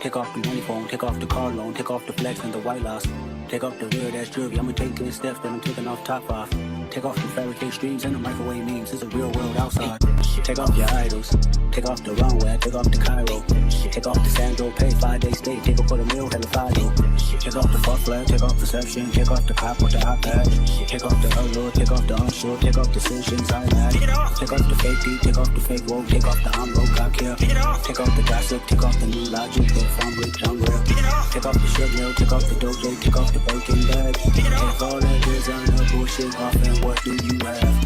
Take off the money phone, take off the car loan, take off the flex and the white loss. Take off the weird ass jewelry, I'ma take good steps, then I'm taking off top off. Take off the fabricate streams and the microwave memes, it's a real world outside. Take off your idols, take off the runway, take off the Cairo. Take off the Sandro, pay 5-day stay, take up for the meal, hella Fido. Take off the fuck flag, take off perception, take off the cop with the hot pad. Take off the allure, take off the unsure, take off decisions I mad. Take off the fake deep, take off the fake woke, take off the I'm broke, I care. Take off the gossip, take off the new logic, if I'm rich, I'm real. Take off the shit mill, take off the dojo, take off the broken bag. Take all that designer bullshit off and what do you have?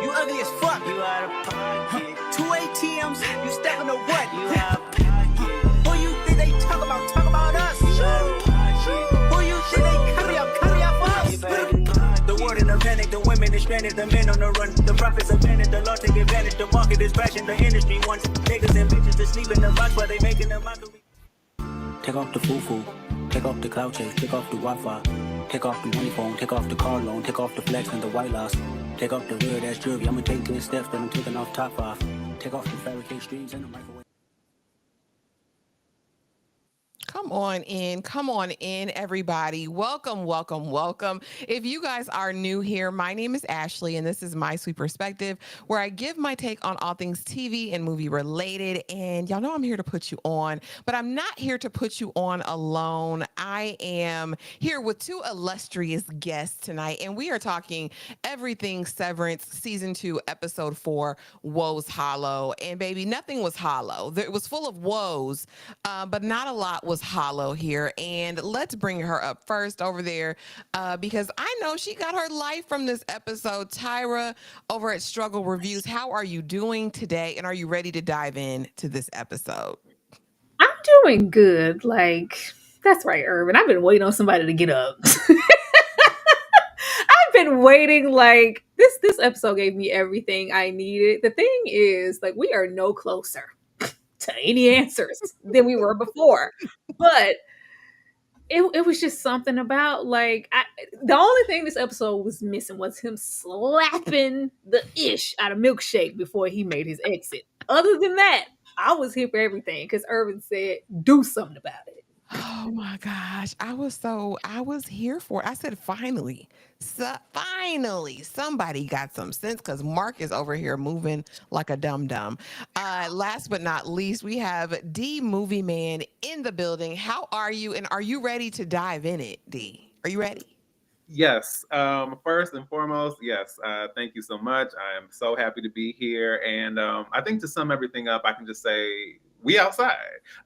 You ugly as fuck. You out of pocket. 2 ATMs, you stepping to what? You out of pocket. Who you think they talk about? Talk about us. You out of pocket. Who you think they carry up for us? The world in a panic, the women is stranded, the men on the run. The profits are panic, the law take advantage. The market is fashion, the industry wants niggas and bitches to sleep in the box, but they making a mockery. Take off the foo-foo, take off the cloud chase, take off the Wi-Fi. Take off the money phone, take off the car loan, take off the flex and the white loss. Take off the weird ass jewelry, I'ma take good steps, then I'm taking off top off. Take off the fabricate streams and the microwave. Come on in, everybody. Welcome, welcome, welcome. If you guys are new here, my name is Ashley, and this is My Sweet Perspective, where I give my take on all things TV and movie related. And y'all know I'm here to put you on, but I'm not here to put you on alone. I am here with two illustrious guests tonight, and we are talking everything Severance, Season 2, Episode 4, Woes Hollow. And baby, nothing was hollow. It was full of woes, but not a lot was hollow here. And let's bring her up first over there because I know she got her life from this episode. Tyra over at Struggle Reviews, how are you doing today? And are you ready to dive in to this episode? I'm doing good. Like, that's right, Irving. I've been waiting on somebody to get up. I've been waiting. Like, this episode gave me everything I needed. The thing is, like, we are no closer to any answers than we were before. But it was just something about, like, the only thing this episode was missing was him slapping the ish out of Milkshake before he made his exit. Other than that, I was here for everything because Irving said, do something about it. Oh my gosh. I was here for it. I said, finally, finally, somebody got some sense because Mark is over here moving like a dum-dum. Last but not least, we have D Movie Man in the building. How are you? And are you ready to dive in it, D? Are you ready? Yes. First and foremost, yes. Thank you so much. I am so happy to be here. And I think to sum everything up, I can just say we outside.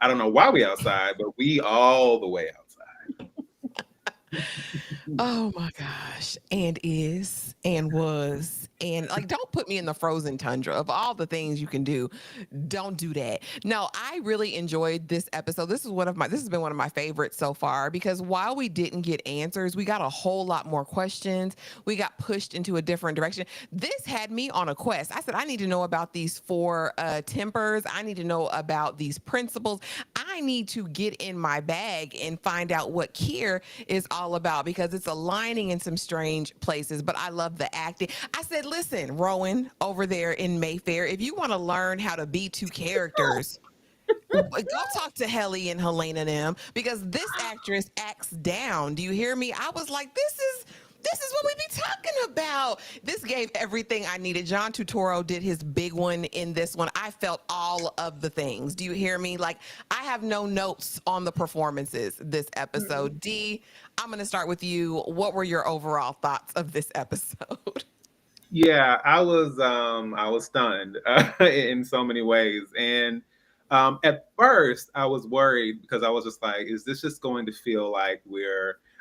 I don't know why we outside, but we all the way outside. Oh my gosh. And is and was and like, don't put me in the frozen tundra. Of all the things you can do, don't do that. No, I really enjoyed this episode. This has been one of my favorites so far because while we didn't get answers, we got a whole lot more questions. We got pushed into a different direction. This had me on a quest. I said, I need to know about these 4 tempers. I need to know about these principles. I need to get in my bag and find out what Kier is all about because it's aligning in some strange places, but I love the acting. I said, listen, Rowan over there in Mayfair, if you want to learn how to be 2 characters, go talk to Helly and Helena and them because this actress acts down. Do you hear me? I was like, this is what we be talking about. This gave everything I needed. John Turturro did his big one in this one. I felt all of the things. Do you hear me? Like, I have no notes on the performances this episode. D, I'm going to start with you. What were your overall thoughts of this episode? Yeah, I was stunned in so many ways. And at first, I was worried because I was just like, is this just going to feel like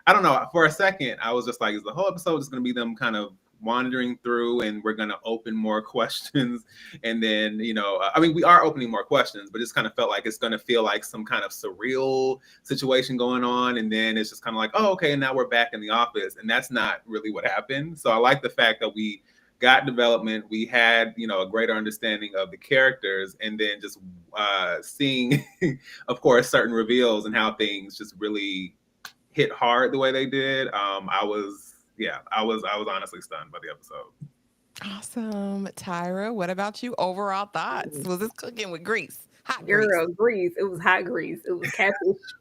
I don't know. For a second, I was just like, is the whole episode just going to be them kind of wandering through and we're going to open more questions? And then, I mean, we are opening more questions, but it's kind of felt like it's going to feel like some kind of surreal situation going on. And then it's just kind of like, oh, okay, now we're back in the office. And that's not really what happened. So I like the fact that we got development. We had, a greater understanding of the characters and then just seeing, of course, certain reveals and how things just really hit hard the way they did. I was honestly stunned by the episode. Awesome. Tyra, what about you? Overall thoughts? Was this cooking with grease? Hot grease. Girl, grease. It was hot grease. It was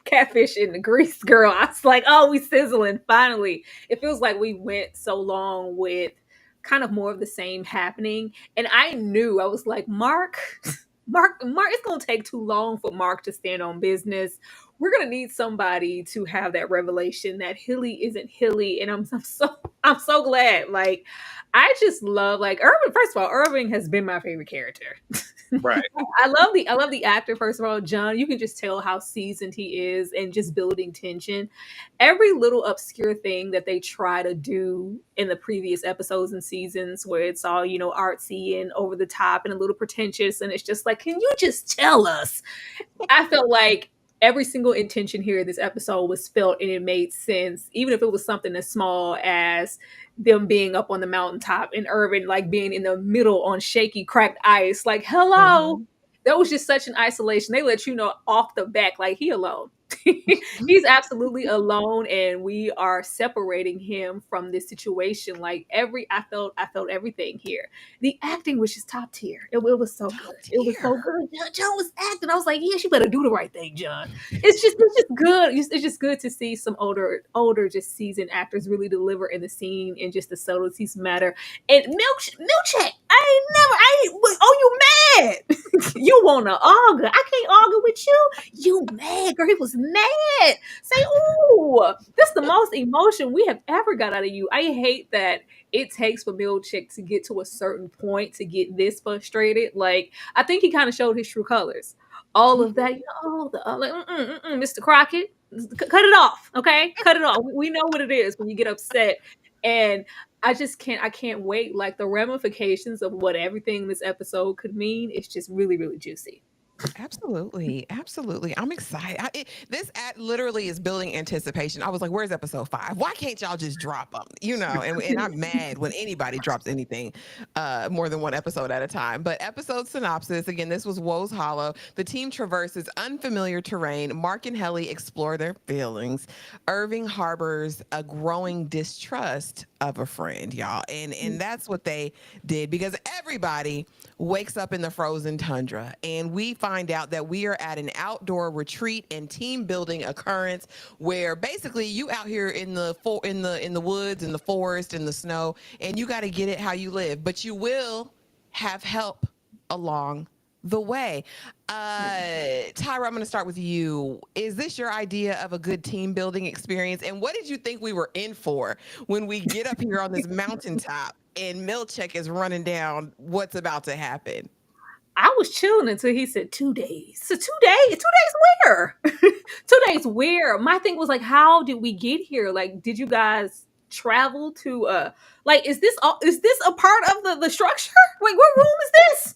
catfish in the grease, girl. I was like, oh, we sizzling finally. It feels like we went so long with kind of more of the same happening. And I was like, Mark, it's gonna take too long for Mark to stand on business. We're gonna need somebody to have that revelation that Hilly isn't Hilly. And I'm so glad. Like, I just love, like, Irving. First of all, Irving has been my favorite character. Right. I love the actor. First of all, John, you can just tell how seasoned he is and just building tension. Every little obscure thing that they try to do in the previous episodes and seasons, where it's all, artsy and over the top and a little pretentious, and it's just like, can you just tell us? I felt like every single intention here in this episode was felt, and it made sense, even if it was something as small as them being up on the mountaintop and Irving like being in the middle on shaky, cracked ice. Like, hello. That was just such an isolation. They let you know off the back, like, he alone. He's absolutely alone, and we are separating him from this situation. Like, I felt everything here. The acting was just top tier. It was so good. It was so good. John was acting. I was like, yes, you better do the right thing, John. It's just good. It's just good to see some older, just seasoned actors really deliver in the scene, and just the subtleties matter. And Milkshake, you mad? You want to argue? I can't argue with you. You mad, girl? He was mad. Say, ooh, that's the most emotion we have ever got out of you. I hate that it takes for Milkshake to get to a certain point to get this frustrated. Like, I think he kind of showed his true colors. All of that, Mr. Crockett, cut it off, okay? Cut it off. We know what it is when you get upset. And I can't wait. Like, the ramifications of what everything in this episode could mean, it's just really, really juicy. Absolutely. I'm excited. This literally is building anticipation. I was like, where's episode 5? Why can't y'all just drop them? And I'm mad when anybody drops anything more than one episode at a time. But episode synopsis, again, this was Woe's Hollow. The team traverses unfamiliar terrain. Mark and Helly explore their feelings. Irving harbors a growing distrust of a friend, y'all. And that's what they did, because everybody wakes up in the frozen tundra, and we find out that we are at an outdoor retreat and team building occurrence where basically you out here in the woods, in the forest, in the snow, and you got to get it how you live, but you will have help along the way. Tyra, I'm going to start with you. Is this your idea of a good team building experience? And what did you think we were in for when we get up here on this mountaintop and Milkshake is running down what's about to happen? I was chilling until he said 2 days. So 2 days? 2 days where? 2 days where? My thing was like, how did we get here? Like, did you guys travel to like, is this a part of the structure? Like, what room is this?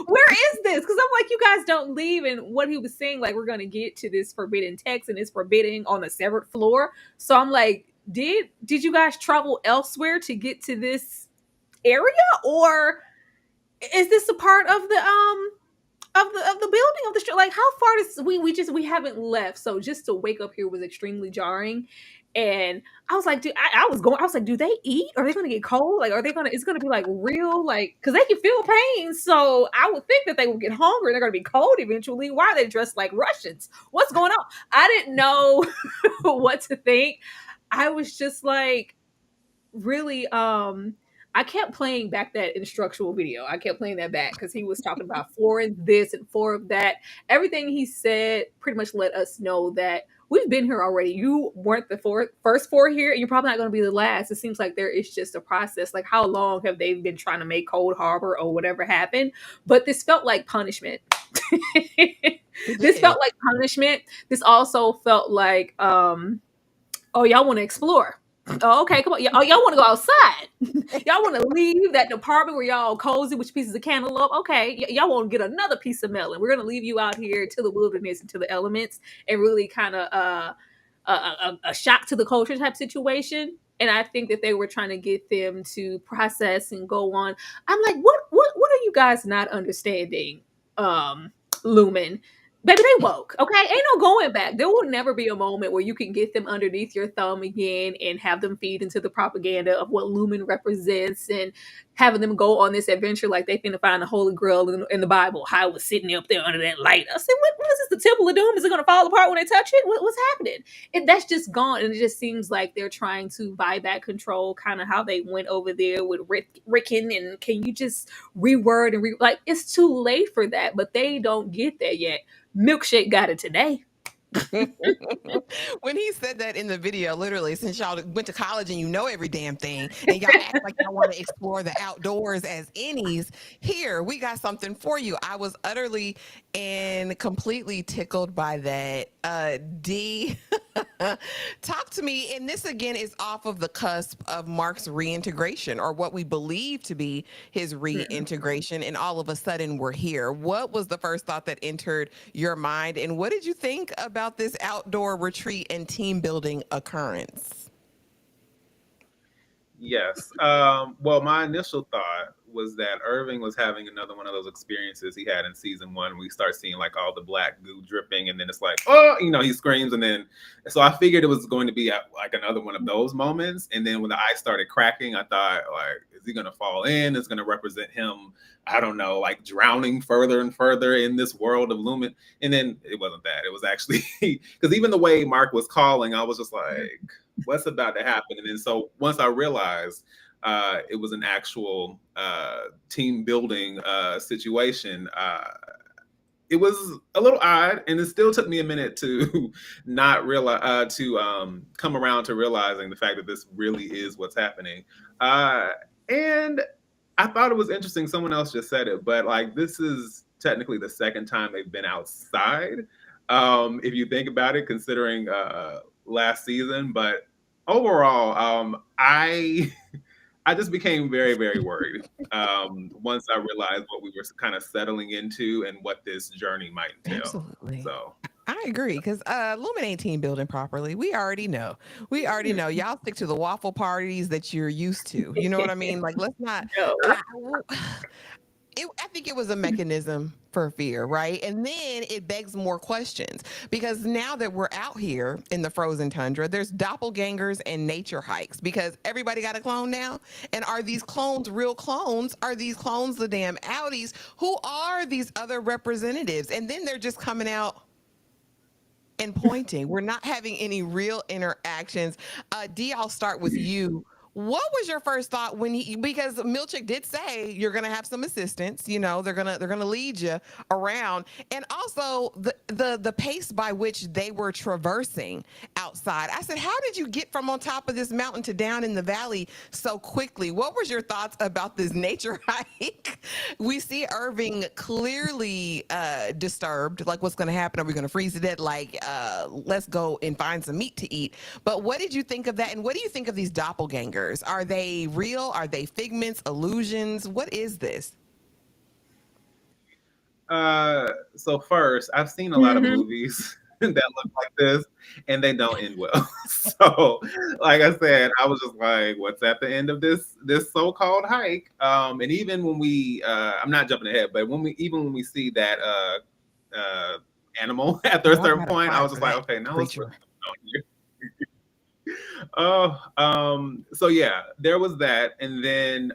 Where is this? Because I'm like, you guys don't leave. And what he was saying, like, we're gonna get to this forbidden text, and it's forbidden on the severed floor. So I'm like, did you guys travel elsewhere to get to this area, or is this a part of the building of the street? Like, how far does we haven't left? So just to wake up here was extremely jarring. And I was like, dude, I was like, do they eat? Are they gonna get cold? Like, it's gonna be like real, like, because they can feel pain. So I would think that they will get hungry. They're gonna be cold eventually. Why are they dressed like Russians? What's going on? I didn't know what to think. I was just like, really, I kept playing back that instructional video. I kept playing that back because he was talking about 4 of this and 4 of that. Everything he said pretty much let us know that we've been here already. You weren't the first 4 here, and you're probably not going to be the last. It seems like there is just a process. Like, how long have they been trying to make Cold Harbor or whatever happen? But this felt like punishment. This felt like punishment. This also felt like, oh, y'all want to explore. Oh, okay, come on. Y'all want to go outside. Y'all want to leave that department where y'all cozy with pieces of cantaloupe. Okay, y'all want to get another piece of melon. We're going to leave you out here to the wilderness and to the elements, and really kind of a shock to the culture type situation. And I think that they were trying to get them to process and go on. I'm like, what are you guys not understanding, Lumen? Baby, they woke, okay? Ain't no going back. There will never be a moment where you can get them underneath your thumb again and have them feed into the propaganda of what Lumen represents. And having them go on this adventure like they finna find the Holy Grail in the Bible. How it was sitting up there under that light. I said, what is this, the Temple of Doom? Is it going to fall apart when they touch it? What's happening? And that's just gone. And it just seems like they're trying to buy back control, kind of how they went over there with Rickon. And can you just reword and like, it's too late for that, but they don't get there yet. Milkshake got it today. When he said that in the video, literally, since y'all went to college and you know every damn thing, and y'all act like y'all want to explore the outdoors as innies, here, we got something for you. I was utterly and completely tickled by that. D, talk to me. And this, again, is off of the cusp of Mark's reintegration, or what we believe to be his reintegration, and all of a sudden we're here. What was the first thought that entered your mind, and what did you think about this outdoor retreat and team building occurrence? Yes. Well, my initial thought was that Irving was having another one of those experiences he had in season 1. We start seeing like all the black goo dripping, and then it's like, oh, he screams, and then so I figured it was going to be like another one of those moments. And then when the ice started cracking, I thought, like, is he going to fall in? It's going to represent him, I don't know, like drowning further and further in this world of Lumen. And then it wasn't that. It was actually because even the way Mark was calling, I was just like, what's about to happen? And then so once I realized it was an actual team building situation, it was a little odd, and it still took me a minute to not realize come around to realizing the fact that this really is what's happening. And I thought it was interesting. Someone else just said it, but like this is technically the second time they've been outside, if you think about it, considering last season. But overall, I just became very, very worried once I realized what we were kind of settling into and what this journey might entail. Absolutely. So I agree, because Lumen ain't team building properly. We already know. Y'all stick to the waffle parties that you're used to. You know what I mean? Like, let's not. I think it was a mechanism for fear, right? And then it begs more questions, because now that we're out here in the frozen tundra, there's doppelgangers and nature hikes, because everybody got a clone now. And are these clones real clones? Are these clones the damn Audis? Who are these other representatives? And then they're just coming out and pointing. We're not having any real interactions. D, I'll start with you. What was your first thought because Milchick did say you're gonna have some assistance, they're gonna lead you around, and also the pace by which they were traversing outside. I said, how did you get from on top of this mountain to down in the valley so quickly? What was your thoughts about this nature hike? We see Irving clearly disturbed, like, what's gonna happen? Are we gonna freeze to death? Like, let's go and find some meat to eat. But what did you think of that, and what do you think of these doppelgangers? Are they real? Are they figments, illusions? What is this? So first, I've seen a lot of movies that look like this, and they don't end well. So, like I said, I was just like, "What's at the end of this so-called hike?" And even when we, I'm not jumping ahead, but when we see that animal at a certain point, I was just like, "Okay, now what's going on here?" So yeah, there was that. And then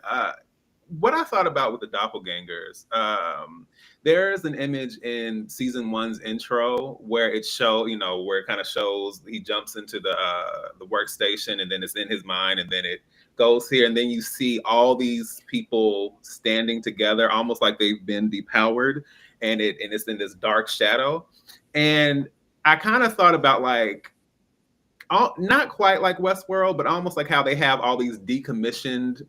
what I thought about with the doppelgangers, there's an image in season 1's intro where it where it kind of shows he jumps into the workstation, and then it's in his mind, and then it goes here, and then you see all these people standing together almost like they've been depowered, and it's in this dark shadow. And I kind of thought about like, not quite like Westworld, but almost like how they have all these decommissioned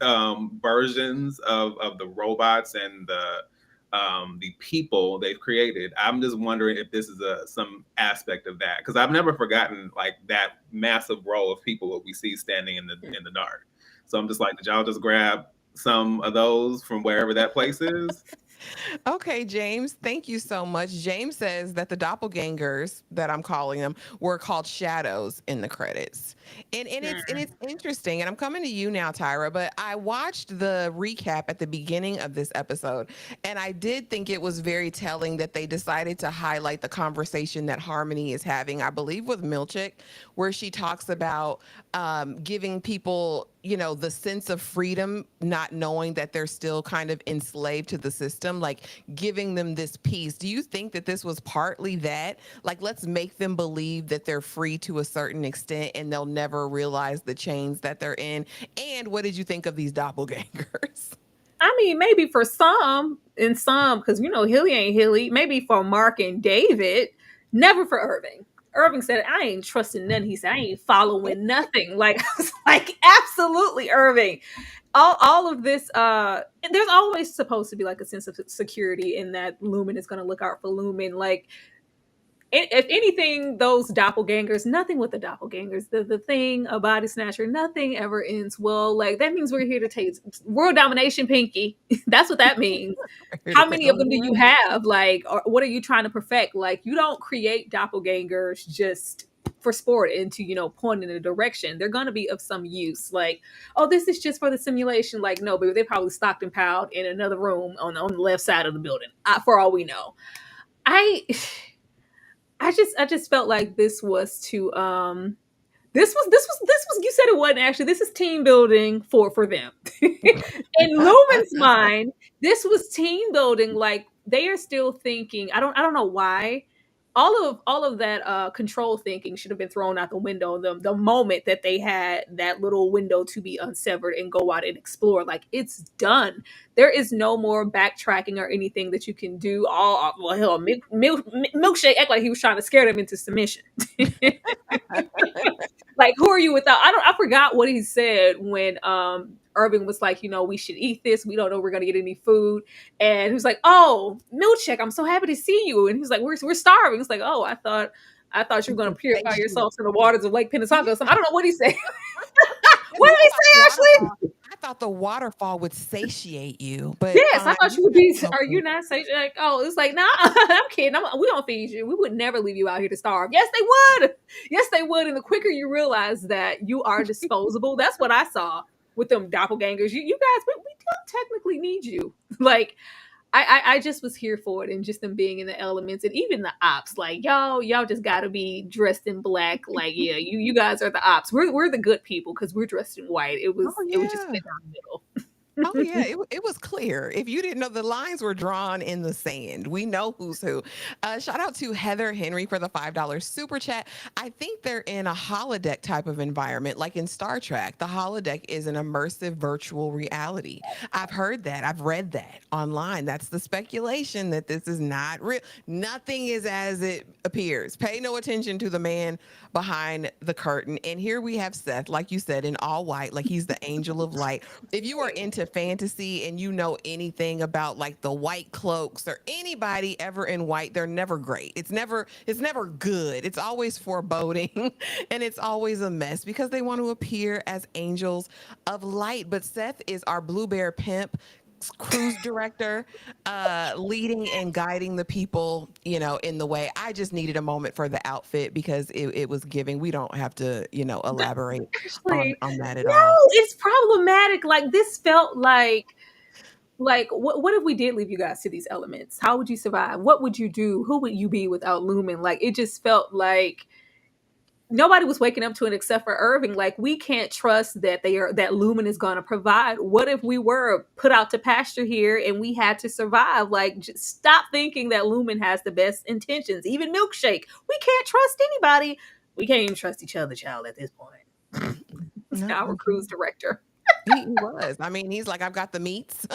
versions of the robots and the people they've created. I'm just wondering if this is some aspect of that, because I've never forgotten like that massive row of people that we see standing in the dark. So I'm just like, did y'all just grab some of those from wherever that place is? Okay, James, thank you so much. James says that the doppelgangers, that I'm calling them, were called shadows in the credits. And it's interesting. And I'm coming to you now, Tyra, but I watched the recap at the beginning of this episode, and I did think it was very telling that they decided to highlight the conversation that Harmony is having, I believe with Milchick, where she talks about giving people the sense of freedom, not knowing that they're still kind of enslaved to the system, like giving them this peace. Do you think that this was partly that? Like, let's make them believe that they're free to a certain extent and they'll never realize the chains that they're in. And what did you think of these doppelgangers? I mean, maybe for some, because Hilly ain't Hilly. Maybe for Mark and David, never for Irving. Irving said, "I ain't trusting none." He said, "I ain't following nothing." Like, I was like, absolutely, Irving. All of this. There's always supposed to be like a sense of security in that Lumen is going to look out for Lumen. Like, if anything, those doppelgangers, nothing with the doppelgangers. The thing, a body snatcher, nothing ever ends well. Like, that means we're here to take world domination, Pinky. That's what that means. How many of them do you have? Like, or what are you trying to perfect? Like, you don't create doppelgangers just for sport and to, point in a direction. They're going to be of some use. Like, oh, this is just for the simulation. Like, no, but they probably stocked and piled in another room on the left side of the building, for all we know. I just felt like this was to this was you said it wasn't actually. This is team building for them. In Lumen's mind, this was team building. Like, they are still thinking. I don't know why. All of that control thinking should have been thrown out the window the moment that they had that little window to be unsevered and go out and explore. Like, it's done. There is no more backtracking or anything that you can do. Well, hell, Milkshake act like he was trying to scare them into submission. Like, who are you without? I forgot what he said when Irving was like, we should eat this. We don't know if we're gonna get any food. And he was like, "Oh, Milkshake, I'm so happy to see you." And he was like, "We're starving." It's like, "Oh, I thought you were gonna purify yourselves in the waters of Lake Pensacola." So I don't know what he said. What did he say, Ashley? I thought the waterfall would satiate you, but yes, I thought you would be. Are you not satiated? Like, oh, it's like, nah, I'm kidding. We don't feed you. We would never leave you out here to starve. Yes, they would. Yes, they would. And the quicker you realize that you are disposable, that's what I saw with them doppelgangers. You guys, we don't technically need you. Like, I just was here for it, and just them being in the elements, and even the ops. Like, y'all just gotta be dressed in black. Like, yeah, you guys are the ops. We're the good people because we're dressed in white. It was just fit down the middle. Oh yeah, it was clear. If you didn't know, the lines were drawn in the sand. We know who's who. Shout out to Heather Henry for the $5 super chat. I think they're in a holodeck type of environment, like in Star Trek. The holodeck is an immersive virtual reality. I've heard that. I've read that online. That's the speculation, that this is not real. Nothing is as it appears. Pay no attention to the man behind the curtain. And here we have Seth, like you said, in all white, like he's the angel of light. If you are into fantasy and you know anything about like the white cloaks or anybody ever in white, they're never great. It's never good. It's always foreboding and it's always a mess because they want to appear as angels of light. But Seth is our Blue Bear pimp, cruise director, leading and guiding the people, in the way. I just needed a moment for the outfit because it was giving. We don't have to, elaborate on that at all. No, it's problematic. Like, this felt like what if we did leave you guys to these elements? How would you survive? What would you do? Who would you be without Lumen? Like, it just felt like nobody was waking up to it except for Irving. Like, we can't trust that that Lumen is going to provide. What if we were put out to pasture here and we had to survive? Like, just stop thinking that Lumen has the best intentions. Even Milkshake, we can't trust anybody. We can't even trust each other, child, at this point. Our cruise director. He was. I mean, he's like, "I've got the meats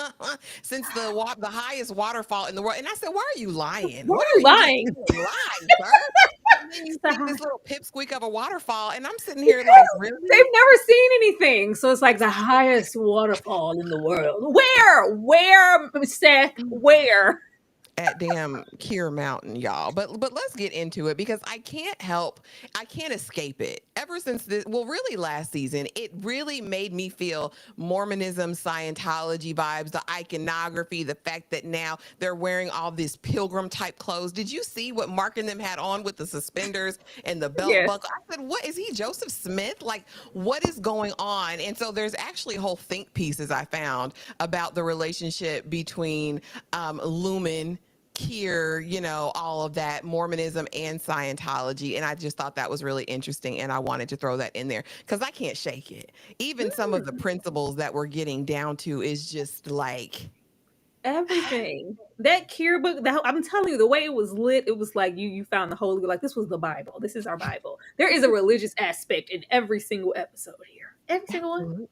since the highest waterfall in the world." And I said, "Why are you lying? Why are you lying? Lying, sir?" And then you see this little pipsqueak of a waterfall, and I'm sitting here like, really? They've never seen anything, so it's like the highest waterfall in the world. Where, Seth? Where? At damn Kier Mountain, y'all. But let's get into it because I can't escape it. Ever since really last season, it really made me feel Mormonism, Scientology vibes, the iconography, the fact that now they're wearing all these pilgrim type clothes. Did you see what Mark and them had on with the suspenders and the belt buckle? I said, what is he, Joseph Smith? Like, what is going on? And so there's actually whole think pieces I found about the relationship between Lumen cure, all of that Mormonism and Scientology. And I just thought that was really interesting. And I wanted to throw that in there because I can't shake it. Even some of the principles that we're getting down to is just like everything. That cure book, I'm telling you, the way it was lit, it was like you found the holy, like this was the Bible. This is our Bible. There is a religious aspect in every single episode here. Every single one.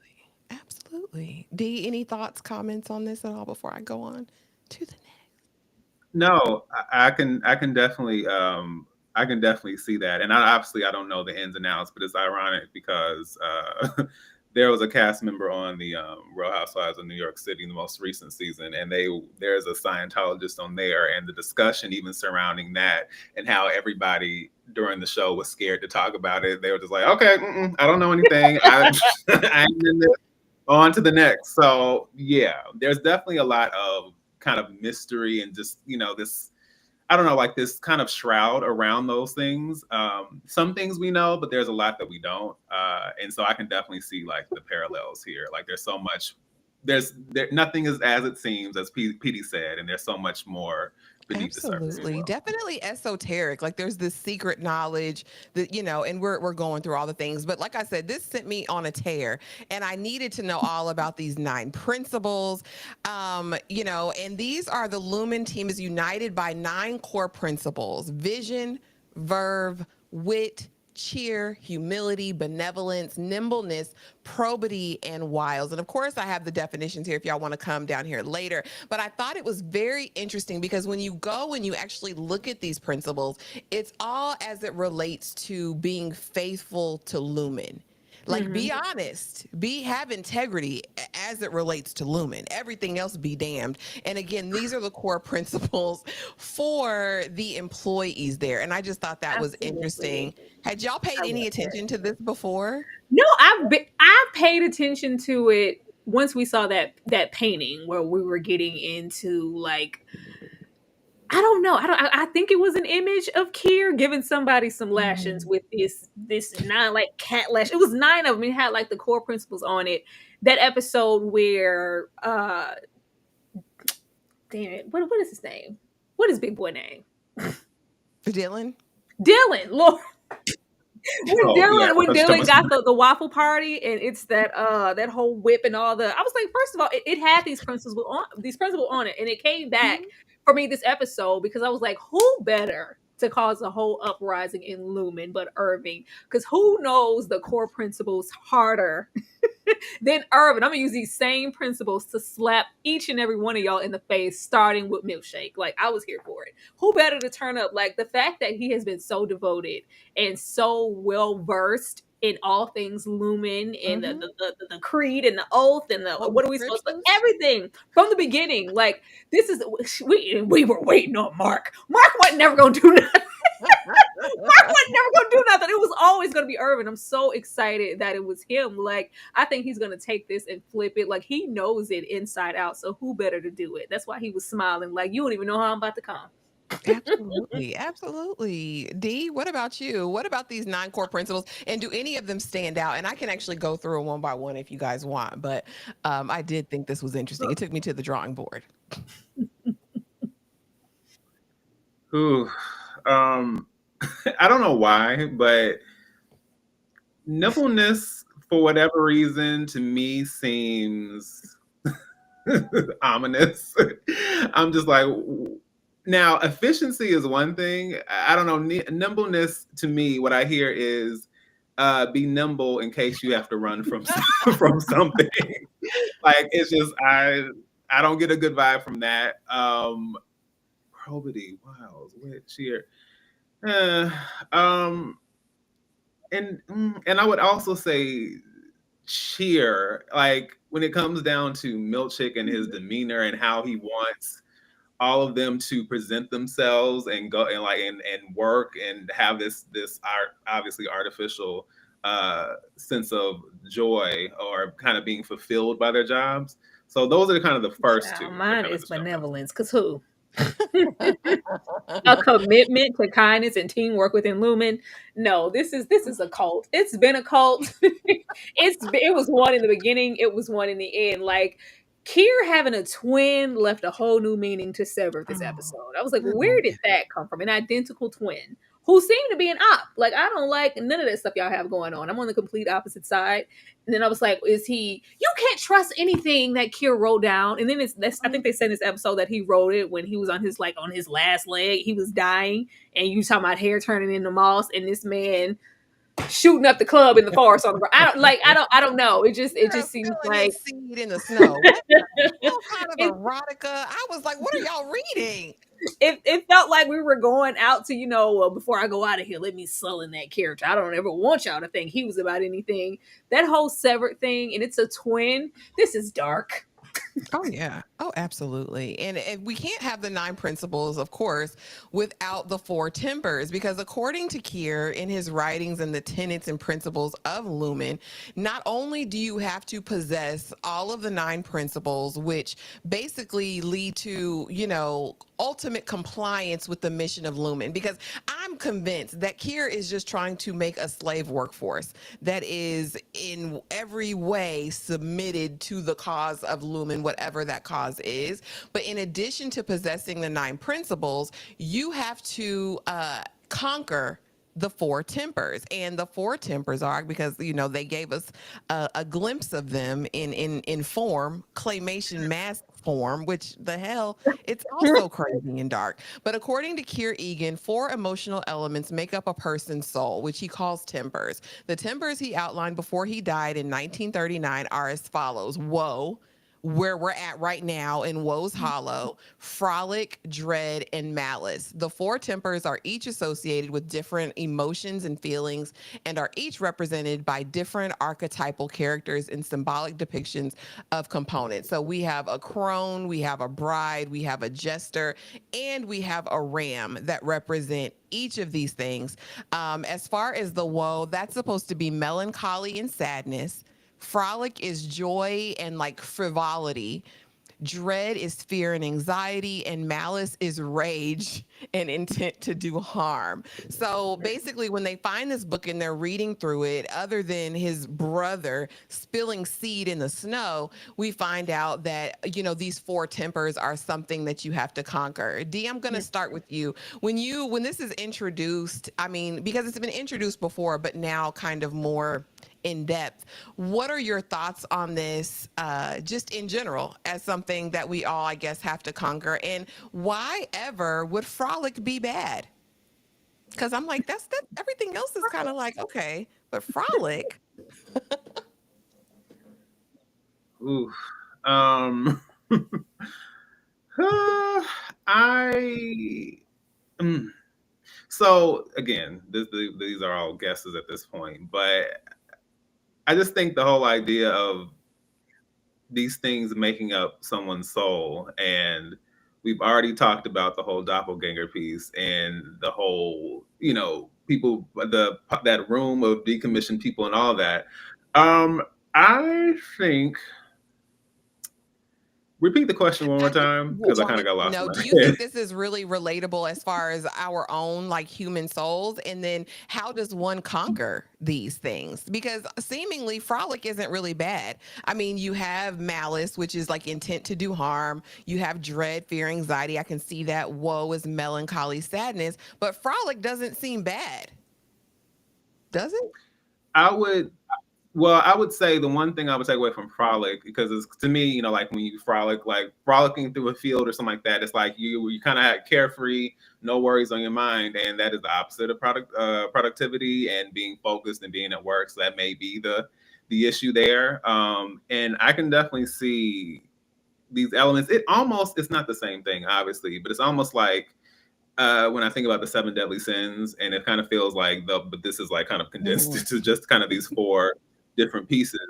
Absolutely. Dee, any thoughts, comments on this at all before I go on to the next? No, I can definitely see that, and I don't know the ins and outs, but it's ironic because there was a cast member on the Real Housewives of New York City in the most recent season, and there's a Scientologist on there, and the discussion even surrounding that and how everybody during the show was scared to talk about it. They were just like, okay, I don't know anything. I ain't in this. On to the next. So yeah, there's definitely a lot of kind of mystery and just, this, I don't know, like this kind of shroud around those things. Some things we know, but there's a lot that we don't. And so I can definitely see like the parallels here. Like there's so much, nothing is as it seems, as PD said, and there's so much more beneath the surface. Absolutely. Definitely esoteric. Like there's this secret knowledge that, and we're going through all the things. But like I said, this sent me on a tear and I needed to know all about these 9 principles. And these are the Lumen team is united by 9 core principles: vision, verve, wit, cheer, humility, benevolence, nimbleness, probity, and wiles. And of course, I have the definitions here if y'all want to come down here later. But I thought it was very interesting because when you go and you actually look at these principles, it's all as it relates to being faithful to Lumen. Like, be honest, have integrity as it relates to Lumen. Everything else be damned. And again, these are the core principles for the employees there. And I just thought that was interesting. Had y'all paid any attention to this before? No, I've paid attention to it once we saw that painting where we were getting into like, I don't know. I think it was an image of Kier giving somebody some lashings with this 9 like cat lash. It was 9 of them. It had like the core principles on it. That episode where damn it, what is his name? What is Big Boy name? Dylan, Lord. When Dylan got the waffle party and it's that whole whip and all the, I was like, first of all, it had these principles on it, and it came back for me this episode because I was like, who better to cause a whole uprising in Lumen but Irving? Because who knows the core principles harder than Irving? I'm gonna use these same principles to slap each and every one of y'all in the face, starting with Milkshake. Like, I was here for it. Who better to turn up? Like, the fact that he has been so devoted and so well versed in all things Lumen and the creed and the oath and the what are we supposed to, everything from the beginning. Like, this is, we were waiting on Mark. Mark wasn't never gonna do nothing. Mark wasn't never gonna do nothing. It was always gonna be Irving. I'm so excited that it was him. Like, I think he's gonna take this and flip it. Like, he knows it inside out. So who better to do it? That's why he was smiling. Like, you don't even know how I'm about to come. Absolutely. Dee, what about you? What about these 9 core principles? And do any of them stand out? And I can actually go through them one by one if you guys want. But I did think this was interesting. It took me to the drawing board. Ooh. I don't know why, but nimbleness, for whatever reason, to me seems ominous. I'm just like, now efficiency is one thing. I don't know. Nimbleness, to me, what I hear is be nimble in case you have to run from from something. Like, it's just, I don't get a good vibe from that. Probity, wow, wit, cheer. And I would also say cheer, like when it comes down to Milkshake and his demeanor and how he wants all of them to present themselves and go and like and work and have this obviously artificial sense of joy or kind of being fulfilled by their jobs. So those are kind of the first two. Mine is benevolence, because who? A commitment to kindness and teamwork within Lumen. No, this is a cult. It's been a cult. It was one in the beginning. It was one in the end. Like, Kier having a twin left a whole new meaning to Sever this Oh, episode. I was like, I where love did that. that come from? An identical twin who seemed to be an op. Like, I don't like none of that stuff y'all have going on. I'm on the complete opposite side. And then I was like, is he? You can't trust anything that Kier wrote down. And then I think they said in this episode that he wrote it when he was on his last leg. He was dying, and you talking about hair turning into moss, and this man shooting up the club in the forest on the ground. I don't know. It just Girl, seems spilling like his seed in the snow. What the hell kind of erotica? I was like, what are y'all reading? it felt like we were going out to, well, before I go out of here, let me sullen that character. I don't ever want y'all to think he was about anything. That whole severed thing, and it's a twin. This is dark. Oh yeah. Oh, absolutely. And we can't have the 9 principles, of course, without the 4 timbers, because according to Kier in his writings and the tenets and principles of Lumen, not only do you have to possess all of the 9 principles, which basically lead to, ultimate compliance with the mission of Lumen, because I'm convinced that Kier is just trying to make a slave workforce that is in every way submitted to the cause of Lumen, whatever that cause is. But in addition to possessing the 9 principles, you have to conquer the 4 tempers. And the 4 tempers are, because they gave us a glimpse of them in form, claymation mask form, which the hell, it's also crazy and dark. But according to Dieter Eagan, 4 emotional elements make up a person's soul, which he calls timbers. The timbers he outlined before he died in 1939 are as follows: woe, where we're at right now in Woe's Hollow, frolic, dread, and malice. The 4 tempers are each associated with different emotions and feelings, and are each represented by different archetypal characters and symbolic depictions of components. So we have a crone, we have a bride, we have a jester, and we have a ram that represent each of these things. As far as the woe, that's supposed to be melancholy and sadness. Frolic is joy and frivolity. Dread is fear and anxiety, and malice is rage and intent to do harm. So basically, when they find this book and they're reading through it, other than his brother spilling seed in the snow, we find out that, these 4 tempers are something that you have to conquer. Dee, I'm going to start with you. When this is introduced, because it's been introduced before, but now kind of more in depth, what are your thoughts on this, just in general, as something that we all, I guess, have to conquer? And why ever would frolic be bad? Because I'm like, that's that. Everything else is kind of like, okay, but frolic. Ooh. I. So again, these are all guesses at this point, but I just think the whole idea of these things making up someone's soul, and we've already talked about the whole doppelganger piece and the whole, people, that room of decommissioned people and all that. I think. Repeat the question one more time, because I kind of got lost. No, do you think this is really relatable as far as our own human souls? And then how does one conquer these things? Because seemingly frolic isn't really bad. You have malice, which is intent to do harm. You have dread, fear, anxiety. I can see that. Woe is melancholy, sadness. But frolic doesn't seem bad. Does it? I would say the one thing I would take away from frolic, because it's, to me, when you frolic, frolicking through a field or something like that, it's like you kind of carefree, no worries on your mind, and that is the opposite of productivity and being focused and being at work. So that may be the issue there. And I can definitely see these elements. It's not the same thing, obviously, but it's almost like when I think about the 7 deadly sins, and it kind of feels like but this is kind of condensed to just kind of these 4 different pieces.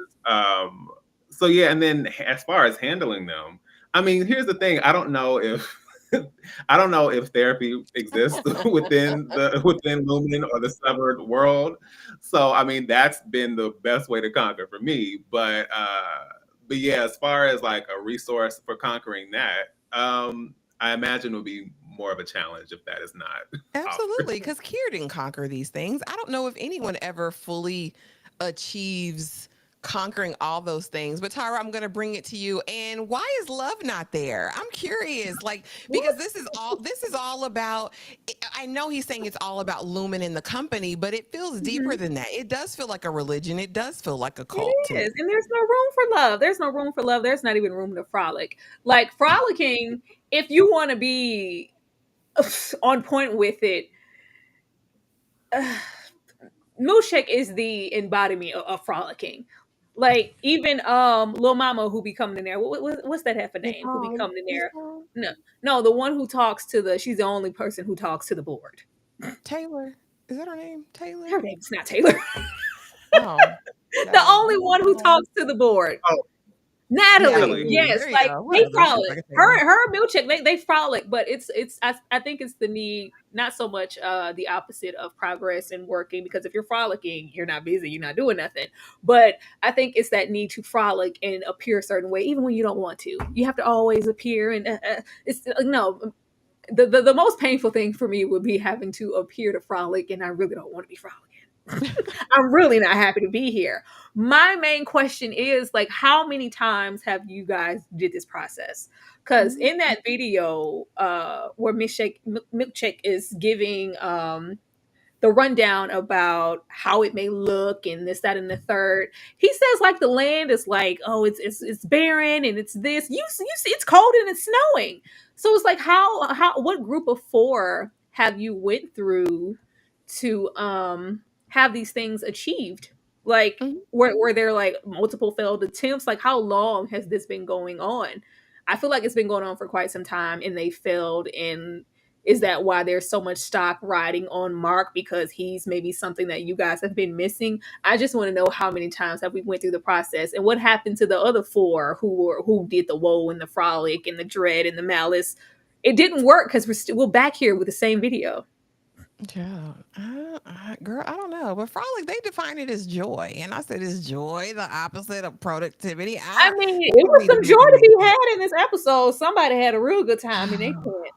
So yeah, and then as far as handling them, here's the thing: I don't know if therapy exists within Lumen or the severed world. So that's been the best way to conquer for me. But yeah, as far as a resource for conquering that, I imagine it would be more of a challenge if that is not. Absolutely, because Kier didn't conquer these things. I don't know if anyone ever fully achieves conquering all those things. But Tyra, I'm going to bring it to you. And why is love not there? I'm curious, like, because this is all about, I know he's saying it's all about Lumen in the company, but it feels deeper than that. It does feel like a religion. It does feel like a cult. It is. And there's no room for love. There's no room for love. There's not even room to frolic. Like frolicking, if you want to be on point with it, milkshake is the embodiment of frolicking. Like even Lil Mama who be coming in there. What's that half a name? Who be coming in there? No, the one who talks to the. She's the only person who talks to the board. Taylor, is that her name? Taylor. Her name's not Taylor. Oh, the only one who talks to the board. Oh. Natalie, yes, like they frolic. Her milkshake, they frolic, but it's. I think it's the need, not so much the opposite of progress and working. Because if you're frolicking, you're not busy, you're not doing nothing. But I think it's that need to frolic and appear a certain way, even when you don't want to. You have to always appear, and it's no. The most painful thing for me would be having to appear to frolic, and I really don't want to be frolicking. I'm really not happy to be here. My main question is like, how many times have you guys did this process? Because in that video where Milkshake is giving the rundown about how it may look and this, that, and the third, he says like the land is like, oh, it's barren and it's this. You see, it's cold and it's snowing. So it's like how what group of 4 have you went through to have these things achieved, like where they're like multiple failed attempts? Like how long has this been going on? I feel like it's been going on for quite some time and they failed. And is that why there's so much stock riding on Mark, because he's maybe something that you guys have been missing? I just want to know how many times have we went through the process, and what happened to the other 4 who did the woe and the frolic and the dread and the malice. It didn't work because we're back here with the same video. Yeah, girl, I don't know, but frolic, they define it as joy, and I said, is joy the opposite of productivity? I mean, it was some joy to be had in this episode. Somebody had a real good time, and they quit.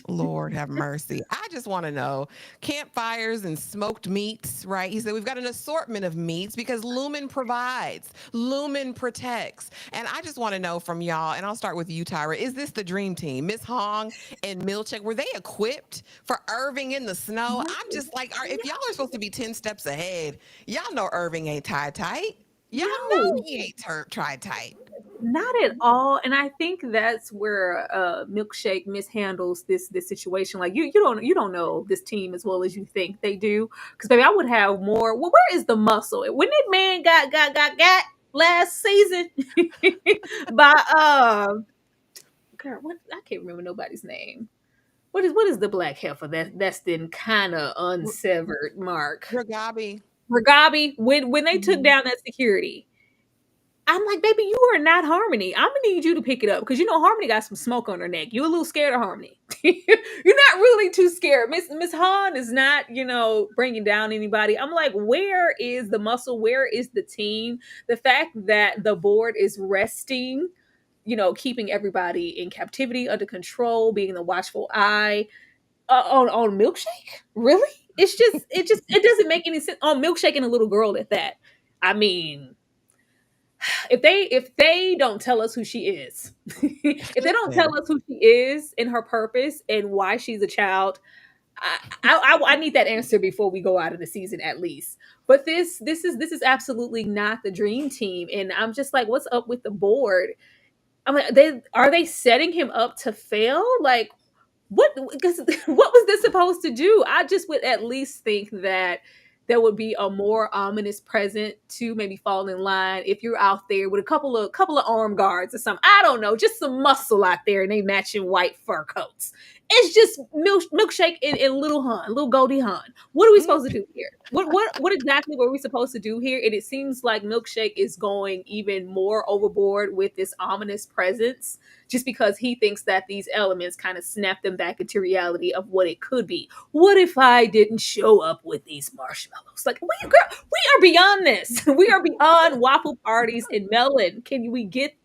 Lord have mercy. I just want to know, campfires and smoked meats, right? He said we've got an assortment of meats because Lumen provides, Lumen protects. And I just want to know from y'all, and I'll start with you, Tyra, is this the dream team? Miss Hong and Milchek, were they equipped for Irving in the snow? I'm just like, if y'all are supposed to be 10 steps ahead, y'all know Irving ain't tied tight. Y'all know he ain't tried tight. Not at all. And I think that's where Milkshake mishandles this situation. Like you don't know this team as well as you think they do. Because baby, I would have more. Well, where is the muscle? When that man got last season by girl, what, I can't remember nobody's name. What is the black heifer that's been kind of unsevered, Mark? Ragabi. When they took down that security, I'm like, baby, you are not Harmony. I'm gonna need you to pick it up because you know Harmony got some smoke on her neck. You're a little scared of Harmony. You're not really too scared. Miss Han is not, bringing down anybody. I'm like, where is the muscle? Where is the team? The fact that the board is resting, keeping everybody in captivity, under control, being the watchful eye on Milkshake. Really? It doesn't make any sense on Milkshake and a little girl at that. I mean, if they don't tell us who she is, if they don't tell us who she is and her purpose and why she's a child, I need that answer before we go out of the season at least. But this is absolutely not the dream team, and I'm just like, what's up with the board? I'm like, are they setting him up to fail? Like, what was this supposed to do? I just would at least think that there would be a more ominous present to maybe fall in line if you're out there with a couple of armed guards or something. I don't know, just some muscle out there and they matching white fur coats. It's just Milkshake and little Goldie Hawn. What are we supposed to do here? What exactly were we supposed to do here? And it seems like Milkshake is going even more overboard with this ominous presence, just because he thinks that these elements kind of snap them back into reality of what it could be. What if I didn't show up with these marshmallows? Like, we are beyond this. We are beyond waffle parties and melon. Can we get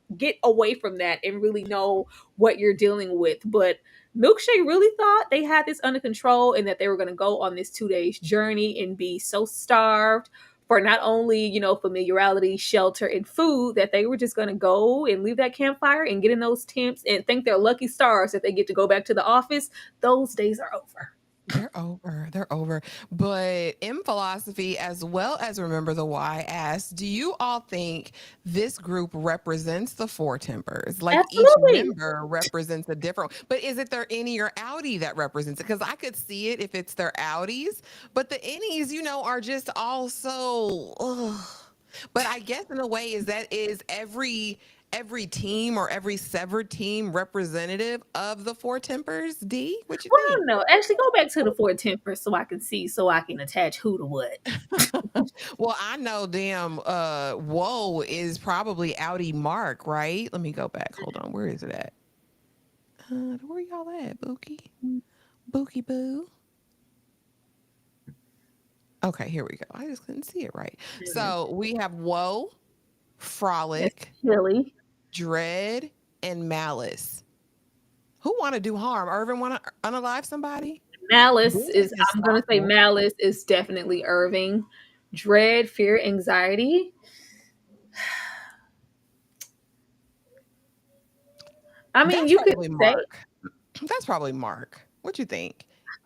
away from that and really know what you're dealing with? But Milkshake really thought they had this under control and that they were going to go on this 2 days journey and be so starved for not only, familiarity, shelter, and food, that they were just going to go and leave that campfire and get in those tents and thank their lucky stars that they get to go back to the office. Those days are over. They're over. They're over. But in philosophy, as well as Remember the Why, asked, do you all think this group represents the four tempers? Like each Absolutely. member represents a different, but is it their innie or outie that represents it? Because I could see it if it's their outies, but the innies, are just all so, ugh. But I guess in a way is every team or every severed team representative of the four tempers? D, what you Well, think? no, actually go back to the four tempers so I can see, so I can attach who to what. Well, I know damn Whoa is probably outie Mark, right? Let me go back. Hold on. Where is it at? Where y'all at, Bookie? Bookie Boo. Okay, here we go. I just couldn't see it right. So we have Whoa, Frolic, Helly. Dread, and Malice. Who want to do harm? Irving want to unalive somebody? Malice This is, is I'm going to say awful. Malice is definitely Irving. Dread, fear, anxiety. I mean, That's you could probably say Mark. That's probably Mark. What you think?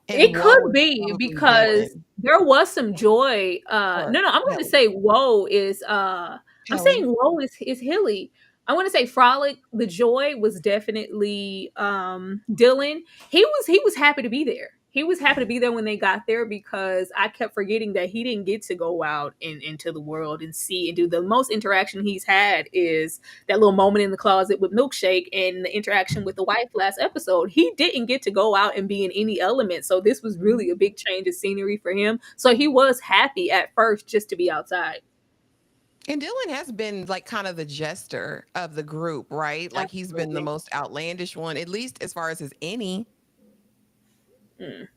And it Whoa could is be probably because Dylan. there was some joy. Or No, I'm going to Helly. say Woe is, I'm Helly. saying Woe is Hilly. I want to say Frolic, the joy was definitely Dylan. He was happy to be there. He was happy to be there when they got there, because I kept forgetting that he didn't get to go out into the world and see and do. The most interaction he's had is that little moment in the closet with Milkshake and the interaction with the wife last episode. He didn't get to go out and be in any element. So this was really a big change of scenery for him. So he was happy at first just to be outside. And Dylan has been like kind of the jester of the group, right? Like he's been the Absolutely. most outlandish one, at least as far as his any. Mm.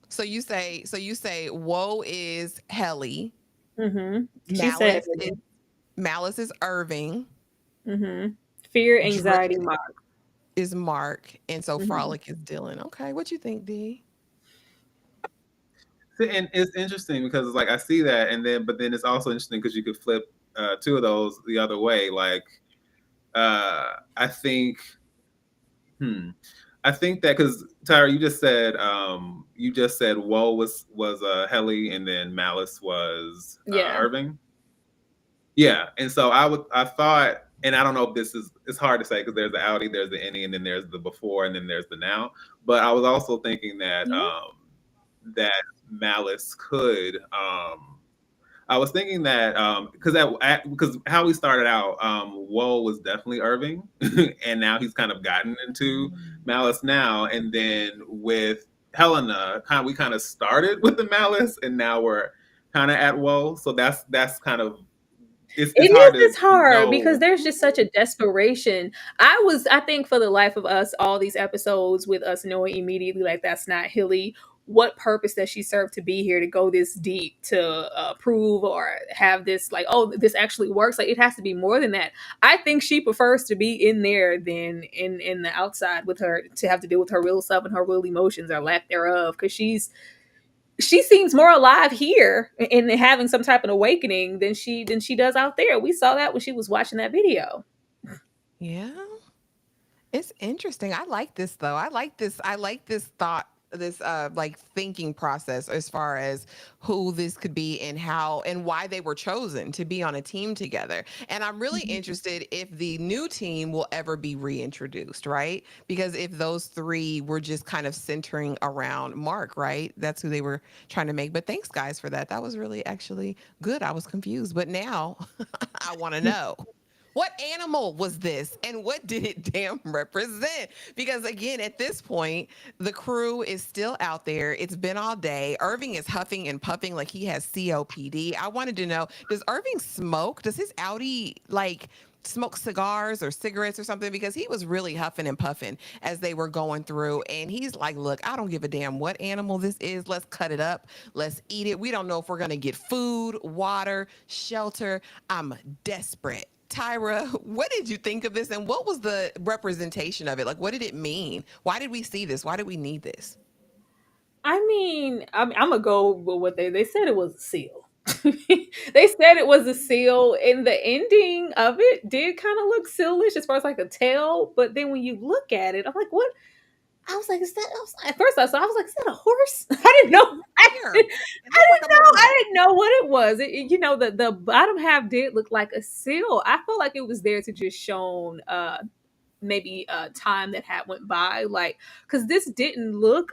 So you say Woe is Helly. Mm-hmm. She said, Malice is Irving. mm-hmm. Fear, Dread anxiety, Mark. is Mark. And so Mm-hmm. Frolic is Dylan. Okay. What you think, D? And it's interesting because it's like I see that, but then it's also interesting because you could flip two of those the other way. Like I think, I think that because Tyra, you just said Woe was Helly, and then Malice was Yeah. Irving. Yeah, and so I thought, and I don't know if it's hard to say because there's the outie, there's the innie, and then there's the before, and then there's the now. But I was also thinking that that Malice could. I was thinking that because how we started out, Woe was definitely Irving, and now he's kind of gotten into Malice now, and then with Helena, we kind of started with the Malice, and now we're kind of at Woe. So that's kind of It's hard know. because there's just such a desperation. I think for the life of us, all these episodes with us knowing immediately, like, that's not Hilly. What purpose does she serve to be here, to go this deep, to prove or have this, like, oh, this actually works? Like, it has to be more than that. I think she prefers to be in there than in the outside with her, to have to deal with her real self and her real emotions or lack thereof, because she seems more alive here and having some type of awakening than she does out there. We saw that when she was watching that video. Yeah. It's interesting. I like this though. I like this thought, this like thinking process as far as who this could be and how and why they were chosen to be on a team together. And I'm really interested if the new team will ever be reintroduced, right? Because if those three were just kind of centering around Mark, right? That's who they were trying to make. But thanks guys for that. That was really actually good. I was confused, but now I want to know. What animal was this and what did it damn represent? Because again, at this point, the crew is still out there. It's been all day. Irving is huffing and puffing like he has COPD. I wanted to know, does Irving smoke? Does his Audi like smoke cigars or cigarettes or something? Because he was really huffing and puffing as they were going through. And he's like, look, I don't give a damn what animal this is. Let's cut it up. Let's eat it. We don't know if we're going to get food, water, shelter. I'm desperate. Tyra, what did you think of this and what was the representation of it? Like, what did it mean? Why did we see this? Why did we need this? I mean, I'm gonna go with what they said. It was a seal. They said it was a seal, and the ending of it did kind of look sealish as far as like a tail. But then when you look at it, I'm like, what? I was like, is that? At first, I was like, is that a horse? I didn't know. I didn't know what it was. The bottom half did look like a seal. I felt like it was there to just shown maybe time that had went by, like, because this didn't look.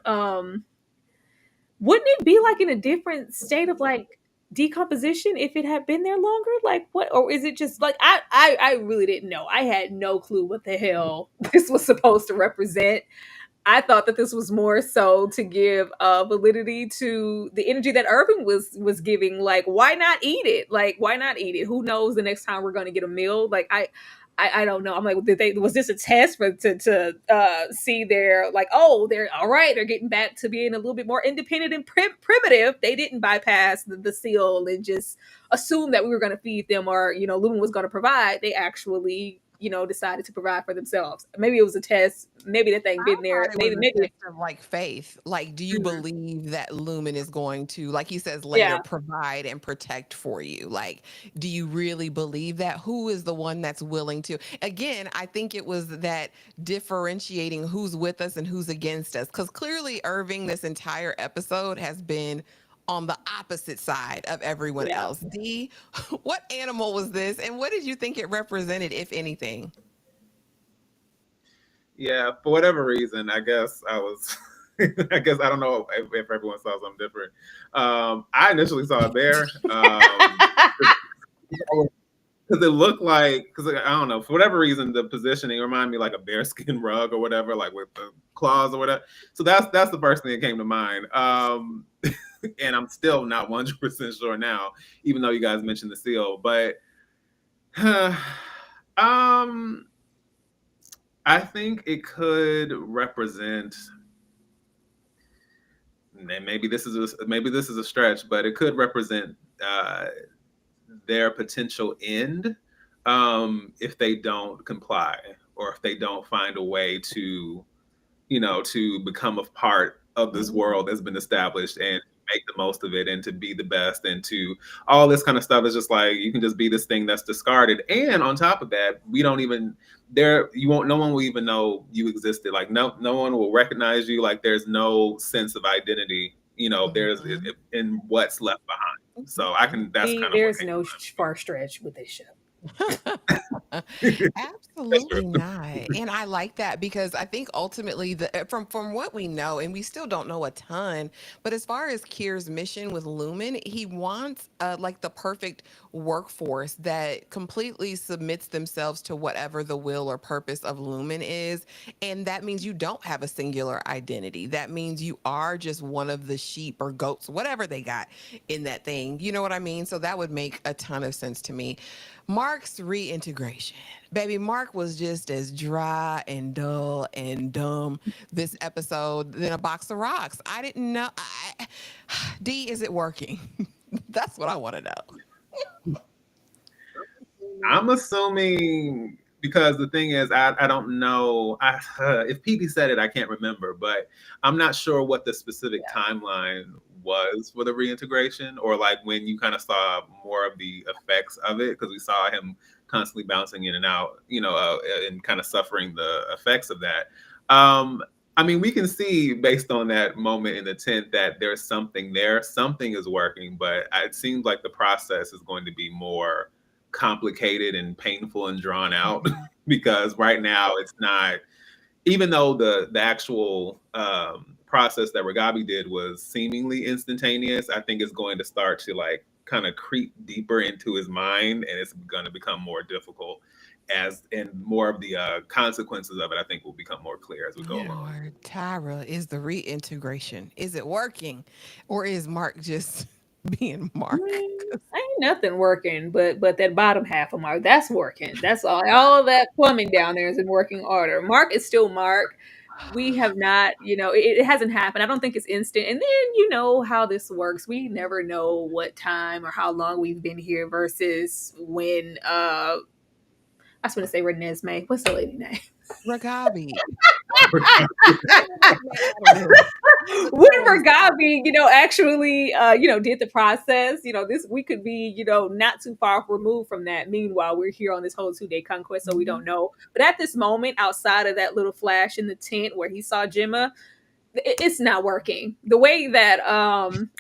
Wouldn't it be like in a different state of like decomposition if it had been there longer? Like what? Or is it just like I really didn't know. I had no clue what the hell this was supposed to represent. I thought that this was more so to give validity to the energy that Irving was giving. Like, why not eat it? Like, why not eat it? Who knows the next time we're going to get a meal? Like, I don't know. I'm like, was this a test to see their like, oh, they're all right. They're getting back to being a little bit more independent and primitive. They didn't bypass the seal and just assume that we were going to feed them or, Lumen was going to provide. They actually, decided to provide for themselves. Maybe it was a test. Maybe that thing been there. Maybe of like faith. Like, do you believe that Lumen is going to, like he says later, Yeah. provide and protect for you? Like, do you really believe that? Who is the one that's willing to? Again, I think it was that differentiating who's with us and who's against us. Because clearly Irving, this entire episode has been on the opposite side of everyone else. D, what animal was this, and what did you think it represented, if anything? Yeah, for whatever reason, I guess I was. I guess I don't know if everyone saw something different. I initially saw a bear because it looked like, because I don't know, for whatever reason, the positioning reminded me like a bearskin rug or whatever, like with the claws or whatever. So that's the first thing that came to mind. And I'm still not 100% sure now, even though you guys mentioned the seal. But I think it could represent, and maybe this is a stretch, but it could represent their potential end if they don't comply or if they don't find a way to, to become a part of this world that's been established and make the most of it and to be the best and to all this kind of stuff. Is just like, you can just be this thing that's discarded. And on top of that, no one will even know you existed. Like no one will recognize you. Like there's no sense of identity, there's in what's left behind. So there's no far stretch with this show. Absolutely not. And I like that because I think ultimately from what we know, and we still don't know a ton, but as far as Kier's mission with Lumen, he wants like the perfect workforce that completely submits themselves to whatever the will or purpose of Lumen is. And that means you don't have a singular identity. That means you are just one of the sheep or goats, whatever they got in that thing. You know what I mean? So that would make a ton of sense to me. Mark's reintegration. Baby, Mark was just as dry and dull and dumb this episode than a box of rocks. I didn't know. D, is it working? That's what I want to know. I'm assuming, because the thing is, I don't know. If PD said it, I can't remember, but I'm not sure what the specific timeline was for the reintegration, or like when you kind of saw more of the effects of it, because we saw him constantly bouncing in and out, and kind of suffering the effects of that. I mean, we can see based on that moment in the tent that there's something there, something is working, but it seems like the process is going to be more complicated and painful and drawn out because right now it's not, even though the actual process that Ragabi did was seemingly instantaneous, I think it's going to start to like kind of creep deeper into his mind, and it's going to become more difficult and more of the consequences of it, I think, will become more clear as we go along. Tyra, is the reintegration, is it working, or is Mark just being Mark? Ain't nothing working, but that bottom half of Mark, that's working. That's all that plumbing down there is in working order. Mark is still Mark. We have not, it hasn't happened. I don't think it's instant. And then you know how this works. We never know what time or how long we've been here versus when I was going to say Renesmee. What's the lady name? Ragabi. What if Gabi, actually, did the process? This we could be, not too far removed from that. Meanwhile, we're here on this whole 2-day conquest, so we don't know. But at this moment, outside of that little flash in the tent where he saw Gemma, it's not working. The way that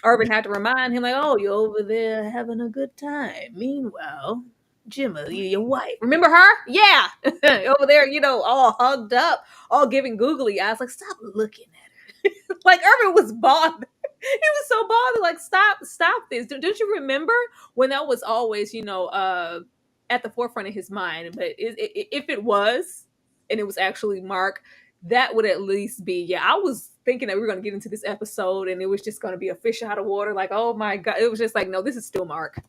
Irving had to remind him, like, oh, you're over there having a good time. Meanwhile, Gemma, your wife. Remember her? Yeah. Over there, all hugged up, all giving googly eyes. Like, stop looking at her. Like, Irving was bothered. He was so bothered. Like, stop this. Don't you remember when that was always, at the forefront of his mind? But if it was, and it was actually Mark, that would at least be, yeah, I was thinking that we were going to get into this episode and it was just going to be a fish out of water. Like, oh my God. It was just like, no, this is still Mark.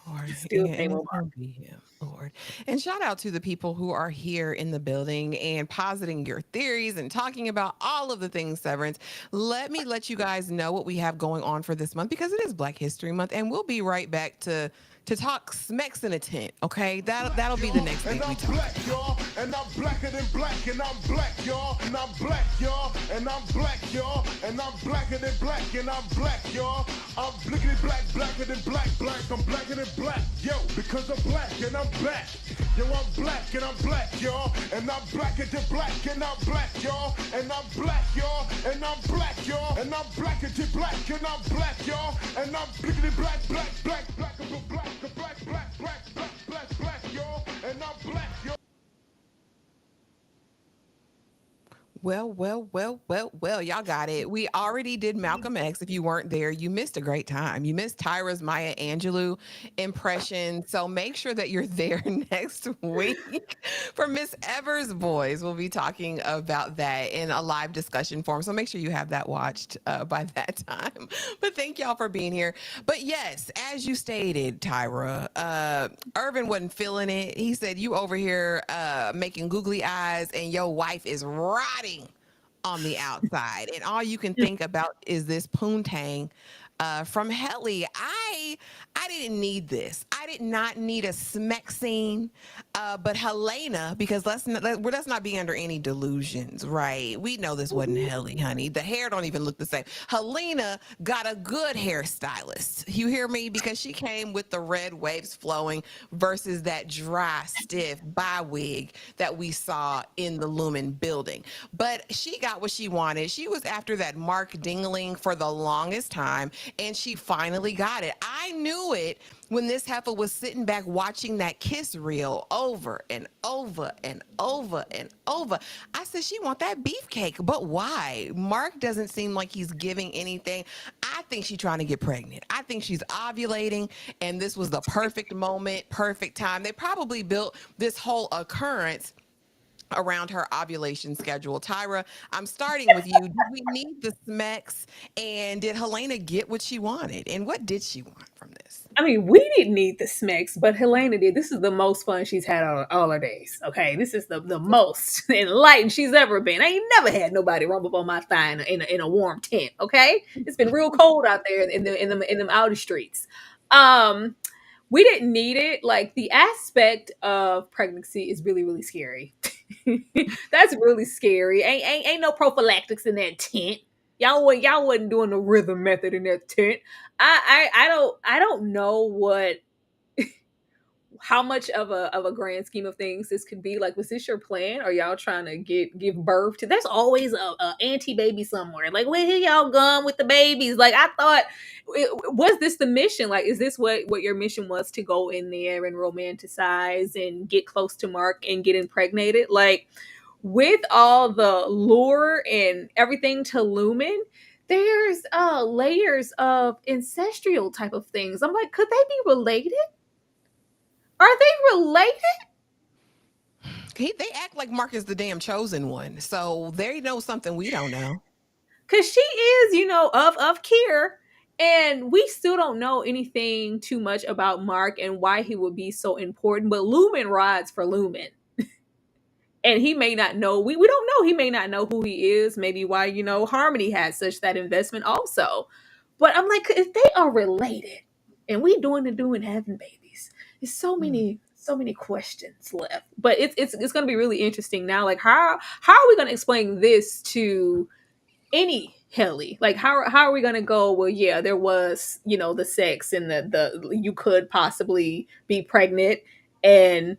Lord, Still and it's gonna be him, Lord. And shout out to the people who are here in the building and positing your theories and talking about all of the things, Severance. Let me let you guys know what we have going on for this month, because it is Black History Month, and we'll be right back to talk smecks in a tent, okay? That'll be the next thing we talk. Black, y'all, and I'm blacker than black, and I'm black, y'all, and I'm black, y'all, and I'm black, y'all, and I'm blacker than black, and I'm black, y'all. I'm blickety black, blacker than black, I'm blacker than black, yo, because I'm black and I'm back. Yo, I'm black and I'm black, y'all, and I'm blacker than black, and I'm black, y'all, and I'm black, y'all, and I'm black, y'all, and I'm blacker than black, and I'm black, y'all, and I'm blickety black, black, black, black, black. Black, y'all, and I'm black, y'all. Well, y'all got it. We already did Malcolm X. If you weren't there, you missed a great time. You missed Tyra's Maya Angelou impression. So make sure that you're there next week for Miss Evers' Boys. We'll be talking about that in a live discussion form. So make sure you have that watched by that time. But thank y'all for being here. But yes, as you stated, Tyra, Irvin wasn't feeling it. He said, you over here making googly eyes and your wife is rotting on the outside, and all you can think about is this poontang from Helly. I didn't need this. I did not need a smack scene, but Helena, because let's not be under any delusions, right? We know this wasn't Helly, honey. The hair don't even look the same. Helena got a good hairstylist. You hear me? Because she came with the red waves flowing versus that dry, stiff bi-wig that we saw in the Lumen building. But she got what she wanted. She was after that Mark Dingling for the longest time, and she finally got it. I knew it when this heifer was sitting back watching that kiss reel over and over and over and over. I said, she want that beefcake, but why? Mark doesn't seem like he's giving anything. I think she's trying to get pregnant. I think she's ovulating, and this was the perfect moment, perfect time. They probably built this whole occurrence around her ovulation schedule. Tyra, I'm starting with you. Did we need the smecks? And did Helena get what she wanted? And what did she want from this? I mean, we didn't need the smecks, but Helena did. This is the most fun she's had all her days. Okay, this is the most enlightened she's ever been. I ain't never had nobody rumble up on my thigh in a warm tent. Okay, it's been real cold out there in them outer streets. We didn't need it. Like, the aspect of pregnancy is really, really scary. That's really scary. Ain't no prophylactics in that tent. Y'all wasn't doing the rhythm method in that tent. I don't know how much of a grand scheme of things this could be. Like, was this your plan? Are y'all trying to give birth to? There's always a anti-baby somewhere. Like, where y'all gone with the babies? Like, I thought, was this the mission? Like, is this what your mission was, to go in there and romanticize and get close to Mark and get impregnated? Like, with all the lure and everything to Lumen, there's layers of ancestral type of things. I'm like, could they be related? Are they related? They act like Mark is the damn chosen one, so they know something we don't know. Because she is, of Kier, and we still don't know anything too much about Mark and why he would be so important. But Lumen rides for Lumen. And he may not know, we don't know, he may not know who he is, maybe why, Harmony had such that investment also. But I'm like, if they are related, and we doing having babies, there's so many questions left. But it's going to be really interesting now. Like, how are we going to explain this to, any Helly. Like how are we gonna go? Well, yeah, there was, you know, the sex and the you could possibly be pregnant, and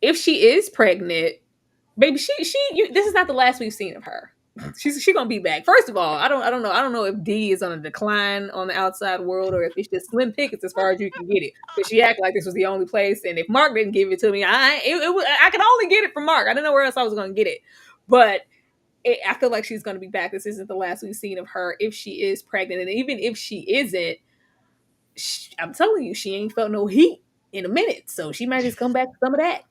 if she is pregnant, baby, this is not the last we've seen of her. She gonna be back. First of all, I don't know if D is on a decline on the outside world or if it's just slim pickings as far as you can get it. Because she acted like this was the only place, and if Mark didn't give it to me, I could only get it from Mark. I didn't know where else I was gonna get it, but I feel like she's gonna be back. This isn't the last we've seen of her if she is pregnant, and even if she isn't, I'm telling you, she ain't felt no heat in a minute, so she might just come back with some of that.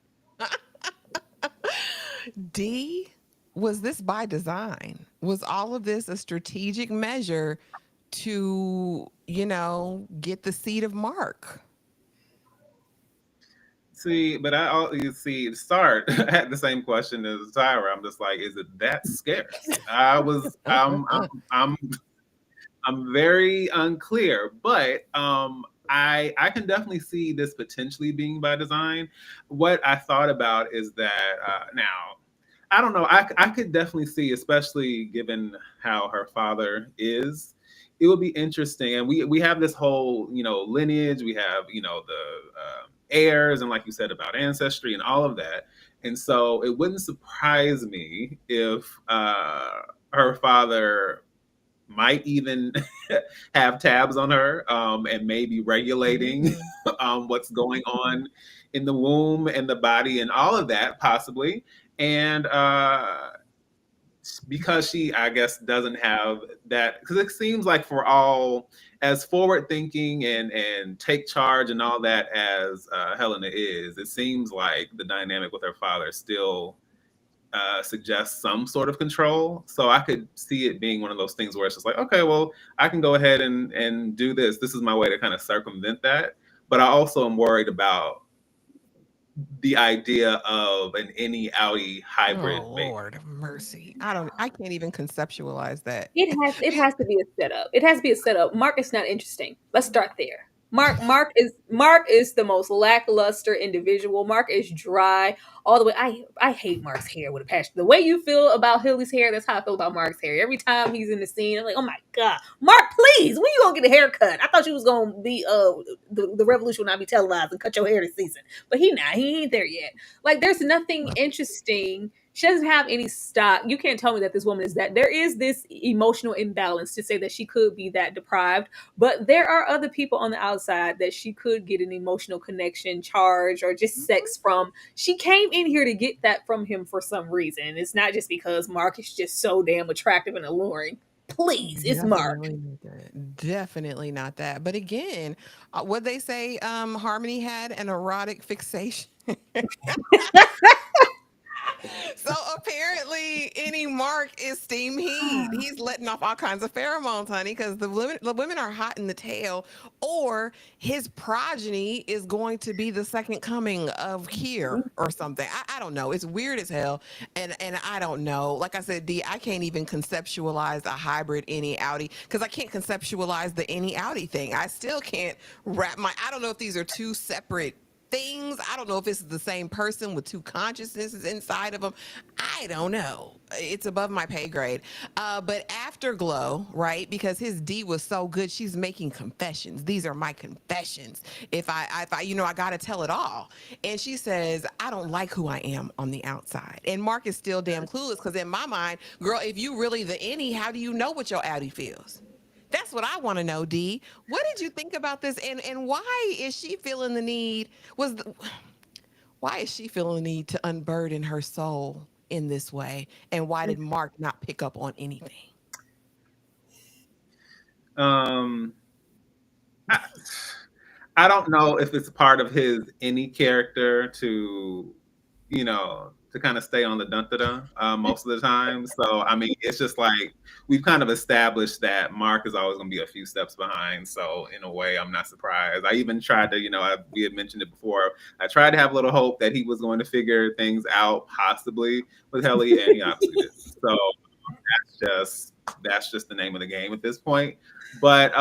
D, was this by design? Was all of this a strategic measure to, you know, get the seat of Mark? See, but you see, start. I had the same question as Tyra. I'm just like, is it that scarce? I'm very unclear, but I can definitely see this potentially being by design. What I thought about is that now, I don't know. I could definitely see, especially given how her father is, it would be interesting. And we have this whole, you know, lineage. We have, you know, the heirs, and like you said about ancestry and all of that. And so it wouldn't surprise me if her father might even have tabs on her, and maybe regulating what's going on in the womb and the body and all of that, possibly. And because she, I guess, doesn't have that, because it seems like for all as forward thinking and take charge and all that as Helena is, it seems like the dynamic with her father still suggests some sort of control. So I could see it being one of those things where it's just like, okay, well, I can go ahead and do this. This is my way to kind of circumvent that. But I also am worried about the idea of an any outie hybrid. Oh, Lord of mercy. I can't even conceptualize that. It has to be a setup. It has to be a setup. Mark is not interesting. Let's start there. Mark is the most lackluster individual. Mark is dry all the way. I hate Mark's hair with a passion. The way you feel about Hilly's hair, that's how I feel about Mark's hair. Every time he's in the scene, I'm like, oh my God, Mark, please, when you gonna get a haircut? I thought you was gonna be the revolution will not be televised and cut your hair this season. But he ain't there yet. Like, there's nothing interesting. She doesn't have any stock. You can't tell me that this woman is that. There is this emotional imbalance to say that she could be that deprived, but there are other people on the outside that she could get an emotional connection, charge, or just sex from. She came in here to get that from him for some reason. And it's not just because Mark is just so damn attractive and alluring. Please, it's Mark. Definitely not that. But again, what they say, Harmony had an erotic fixation. So apparently, any Mark is steam heat. He's letting off all kinds of pheromones, honey, because the women are hot in the tail, or his progeny is going to be the second coming of here or something. I don't know. It's weird as hell, and I don't know. Like I said, D, I can't even conceptualize a hybrid any outie because I can't conceptualize the any outie thing. I still can't wrap I don't know if these are two separate things. I don't know if it's the same person with two consciousnesses inside of them. I don't know. It's above my pay grade. But Afterglow, right? Because his D was so good, she's making confessions. These are my confessions. If I you know, I got to tell it all. And she says, I don't like who I am on the outside. And Mark is still damn clueless because in my mind, girl, if you really the any, how do you know what your outie feels? That's what I want to know, D. What did you think about this, and why is she feeling the need? Why is she feeling the need to unburden her soul in this way? And why did Mark not pick up on anything? I don't know if it's part of his any character to, you know, to kind of stay on the dun-da-da most of the time. So, I mean, it's just like we've kind of established that Mark is always going to be a few steps behind. So, in a way, I'm not surprised. I even tried to, you know, we had mentioned it before. I tried to have a little hope that he was going to figure things out, possibly with Helly, and he obviously didn't. So, that's just the name of the game at this point. But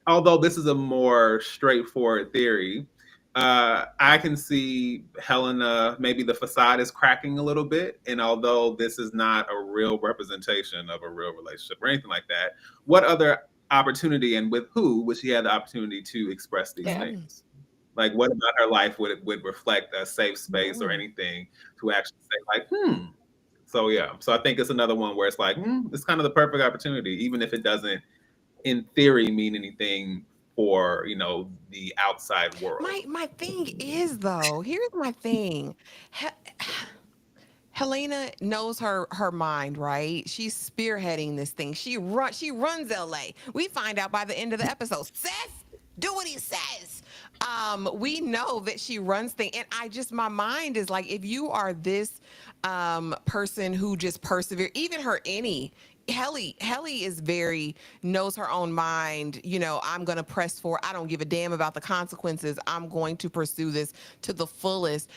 although this is a more straightforward theory, I can see Helena, maybe the facade is cracking a little bit. And although this is not a real representation of a real relationship or anything like that, what other opportunity and with who would she have the opportunity to express these Yeah. things? Like, what about her life would reflect a safe space or anything to actually say, like, So, yeah. So I think it's another one where it's like, it's kind of the perfect opportunity, even if it doesn't, in theory, mean anything for, the outside world. My thing is though, here's my thing. Helena knows her mind, right? She's spearheading this thing. She runs LA. We find out by the end of the episode. Seth, do what he says. We know that she runs things, and my mind is like, if you are this person who just persevere, even her Helly is very knows her own mind. I'm going to press for. I don't give a damn about the consequences. I'm going to pursue this to the fullest.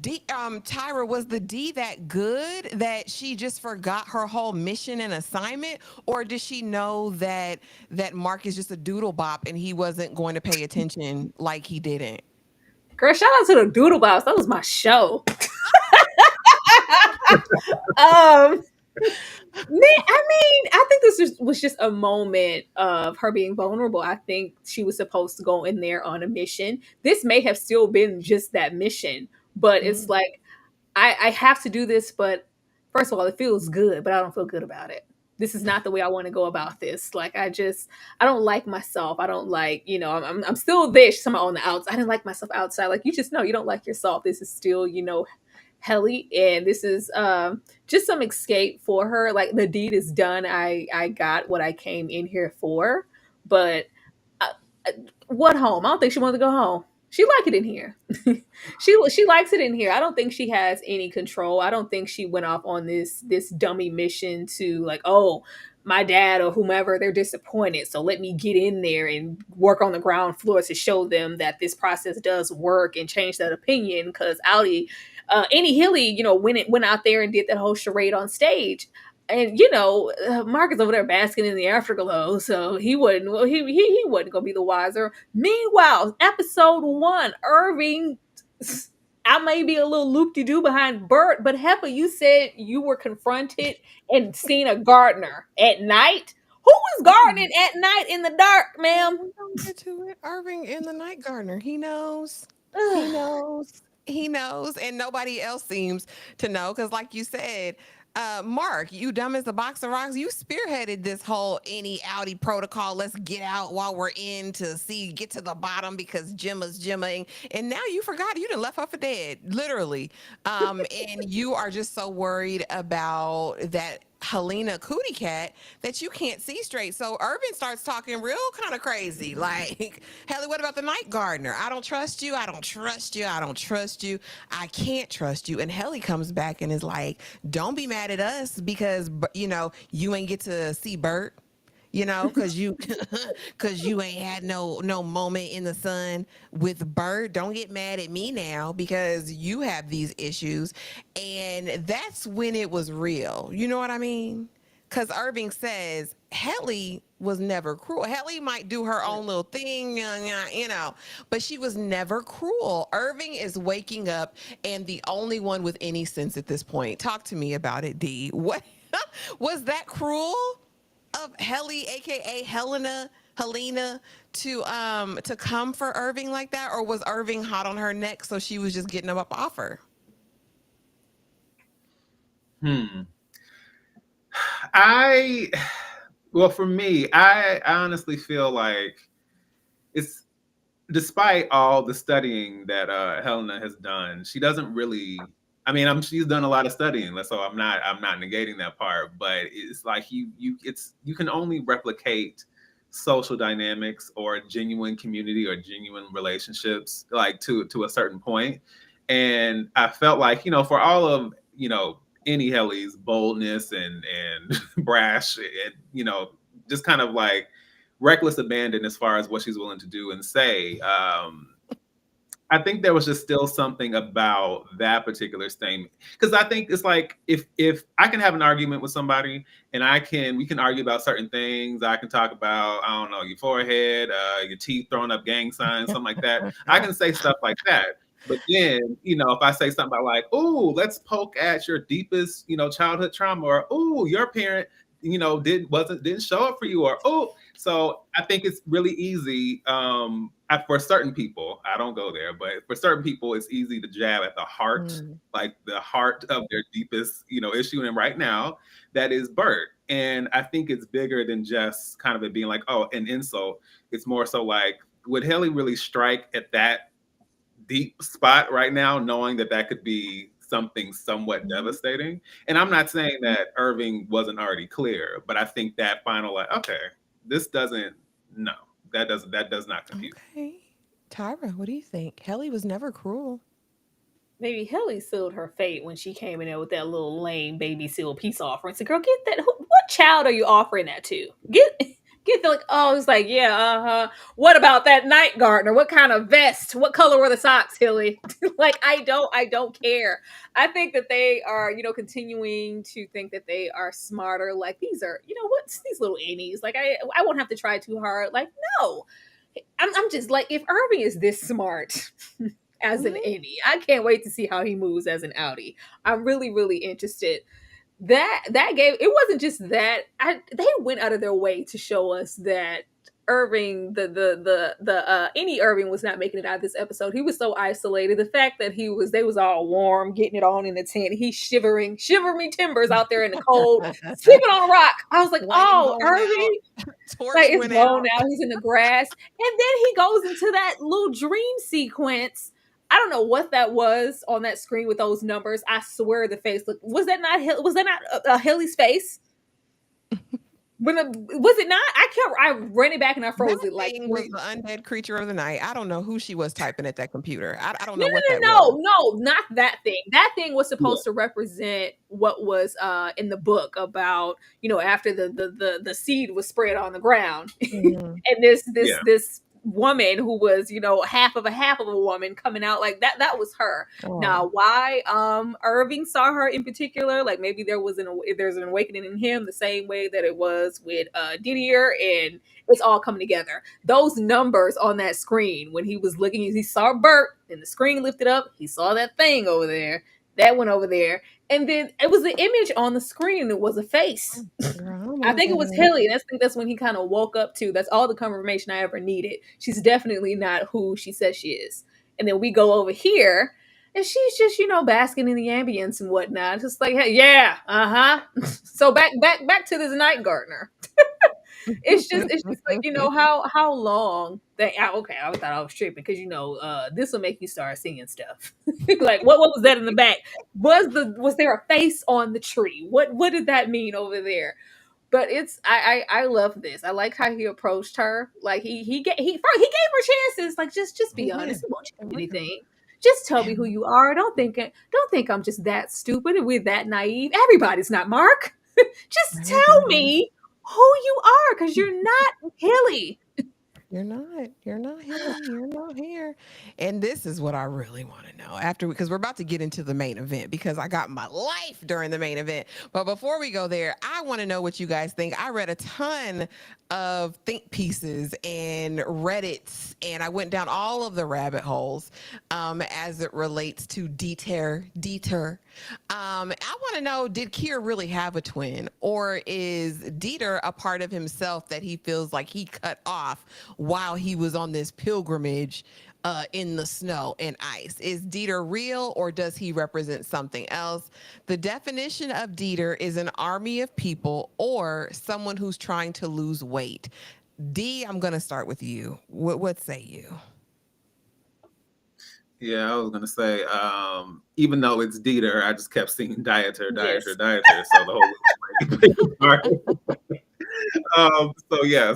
Tyra, was the D that good that she just forgot her whole mission and assignment, or did she know that Mark is just a doodle bop and he wasn't going to pay attention like he didn't? Girl, shout out to the Doodle Bops. That was my show. I think this was just a moment of her being vulnerable. I think she was supposed to go in there on a mission. This may have still been just that mission, but it's like, I have to do this, but first of all, it feels good, but I don't feel good about it. This is not the way I want to go about this. Like, I don't like myself. I don't like, I'm still there. She's talking about on the outside. I didn't like myself outside. Like, you just know you don't like yourself. This is still, Helly, and this is just some escape for her. Like, the deed is done. I got what I came in here for, but what home? I don't think she wanted to go home. She liked it in here. she likes it in here. I don't think she has any control. I don't think she went off on this dummy mission to, like, oh, my dad or whomever, they're disappointed, so let me get in there and work on the ground floor to show them that this process does work and change that opinion. Because Annie Hilly, went out there and did that whole charade on stage. And Mark is over there basking in the afterglow, so he wasn't gonna be the wiser. Meanwhile, episode 1, Irving, I may be a little loop-de-doo behind Bert, but Heifer, you said you were confronted and seen a gardener at night. Who is gardening at night in the dark, ma'am? Don't get to it. Irving in the night gardener. He knows. He knows, and nobody else seems to know, because like you said, Mark, you dumb as a box of rocks. You spearheaded this whole any outie protocol. Let's get out while we're in to get to the bottom because Gemma's Gemmaing. And now you forgot you done left her for dead, literally. And you are just so worried about that Helena cootie cat that you can't see straight. So Irving starts talking real kind of crazy. Like, Helly, what about the night gardener? I don't trust you. I don't trust you. I don't trust you. I can't trust you. And Helly comes back and is like, don't be mad at us because, you ain't get to see Bert. Because you ain't had no moment in the sun with Bert. Don't get mad at me now because you have these issues. And that's when it was real. You know what I mean? Because Irving says Helly was never cruel. Helly might do her own little thing, but she was never cruel. Irving is waking up and the only one with any sense at this point. Talk to me about it, D. What was that cruel of Helly, aka Helena, to come for Irving like that, or was Irving hot on her neck, so she was just getting him up off her? For me, I honestly feel like it's, despite all the studying that Helena has done, she doesn't really. I mean, she's done a lot of studying, so I'm not negating that part. But it's like you can only replicate social dynamics or genuine community or genuine relationships like to a certain point. And I felt like for all of any Helly's boldness and brash and just kind of like reckless abandon as far as what she's willing to do and say. I think there was just still something about that particular statement, because I think it's like if I can have an argument with somebody and we can argue about certain things. I can talk about, I don't know, your forehead, your teeth throwing up gang signs, something like that. I can say stuff like that. But then, if I say something about like, oh, let's poke at your deepest, childhood trauma, or oh, your parent, didn't show up for you, or oh, so I think it's really easy. For certain people, I don't go there, but for certain people, it's easy to jab at the heart, like the heart of their deepest, issue. And right now, that is Bert. And I think it's bigger than just kind of it being like, oh, an insult. It's more so like, would Helly really strike at that deep spot right now, knowing that could be something somewhat devastating? And I'm not saying that Irving wasn't already clear, but I think that final, like, okay, this doesn't, no. That does not compute. Okay. Tyra, what do you think? Helly was never cruel. Maybe Helly sealed her fate when she came in there with that little lame baby seal peace offering. So, girl, get that. What child are you offering that to? Get the, like, oh, it's like, yeah, what about that night gardener? What kind of vest? What color were the socks, Helly? Like, I don't care. I think that they are, continuing to think that they are smarter. Like, these are, what's these little innies? Like, I won't have to try too hard. Like, no. I'm just like, if Irving is this smart as an innie, I can't wait to see how he moves as an outie. I'm really, really interested. That gave, it wasn't just that, they went out of their way to show us that Irving, the any Irving was not making it out of this episode. He was so isolated. The fact that they was all warm, getting it on in the tent. He's shivering me timbers out there in the cold, sleeping on a rock. I was like, oh, Irving, like, it's blown out. He's in the grass, and then he goes into that little dream sequence. I don't know what that was on that screen with those numbers. I swear the face looked, was that not Helly's face? Was it not? I ran it back and I froze it. Like, was the undead creature of the night. I don't know who she was typing at that computer. I don't know No, not that thing. That thing was supposed to represent what was in the book about, after the seed was spread on the ground, and this woman who was, half of a woman coming out, like that was her. Now, why Irving saw her in particular, like maybe there's an awakening in him the same way that it was with Dieter, and it's all coming together. Those numbers on that screen, when he was looking, he saw Bert and the screen lifted up, he saw that thing over there, that went over there, and then it was the image on the screen. It was a face. I think it was Helly. I think that's when he kind of woke up to. That's all the confirmation I ever needed. She's definitely not who she says she is. And then we go over here, and she's just, basking in the ambience and whatnot. Just like, hey, yeah, So back to this night gardener. It's just like, how long that, okay, I thought I was tripping because, this will make you start seeing stuff. Like, what was that in the back? Was there a face on the tree? What did that mean over there? But I love this. I like how he approached her. Like, he gave her chances. Like, just be honest. It won't change anything. Just tell me who you are. Don't think I'm just that stupid and we're that naive. Everybody's not Mark. Just tell me who you are, because you're not Helly. You're not Helly. You're not here. And this is what I really want to know because we're about to get into the main event, because I got my life during the main event. But before we go there, I want to know what you guys think. I read a ton of think pieces and Reddits, and I went down all of the rabbit holes as it relates to Dieter. I want to know, did Kier really have a twin, or is Dieter a part of himself that he feels like he cut off while he was on this pilgrimage in the snow and ice? Is Dieter real, or does he represent something else? The definition of Dieter is an army of people or someone who's trying to lose weight. D, I'm going to start with you. What say you? Yeah, I was gonna say, even though it's Dieter, I just kept seeing Dieter. So the whole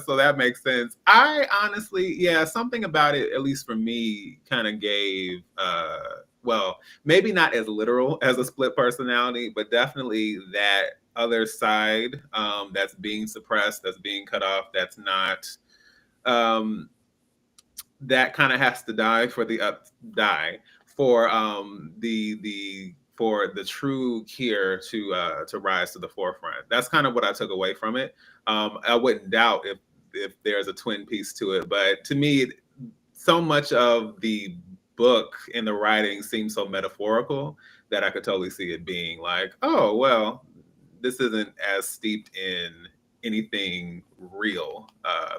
so that makes sense. I honestly, something about it, at least for me, kind of gave maybe not as literal as a split personality, but definitely that other side that's being suppressed, that's being cut off, that's not that kind of has to die for the for the true Kier to rise to the forefront. That's kind of what I took away from it. I wouldn't doubt if there's a twin piece to it, but to me, so much of the book and the writing seems so metaphorical that I could totally see it being like, oh well, this isn't as steeped in anything real,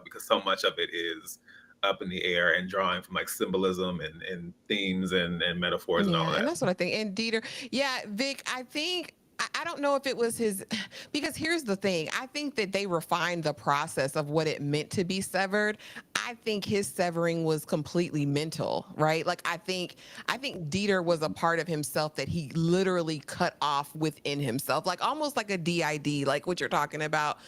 because so much of it is up in the air and drawing from like symbolism and themes and metaphors and all Yeah, that. and that's what I think. And Dieter, yeah, Vic, I think I don't know if it was his, because here's the thing. I think that they refined the process of what it meant to be severed. I think his severing was completely mental, right? Like I think Dieter was a part of himself that he literally cut off within himself, like almost like a DID, like what you're talking about,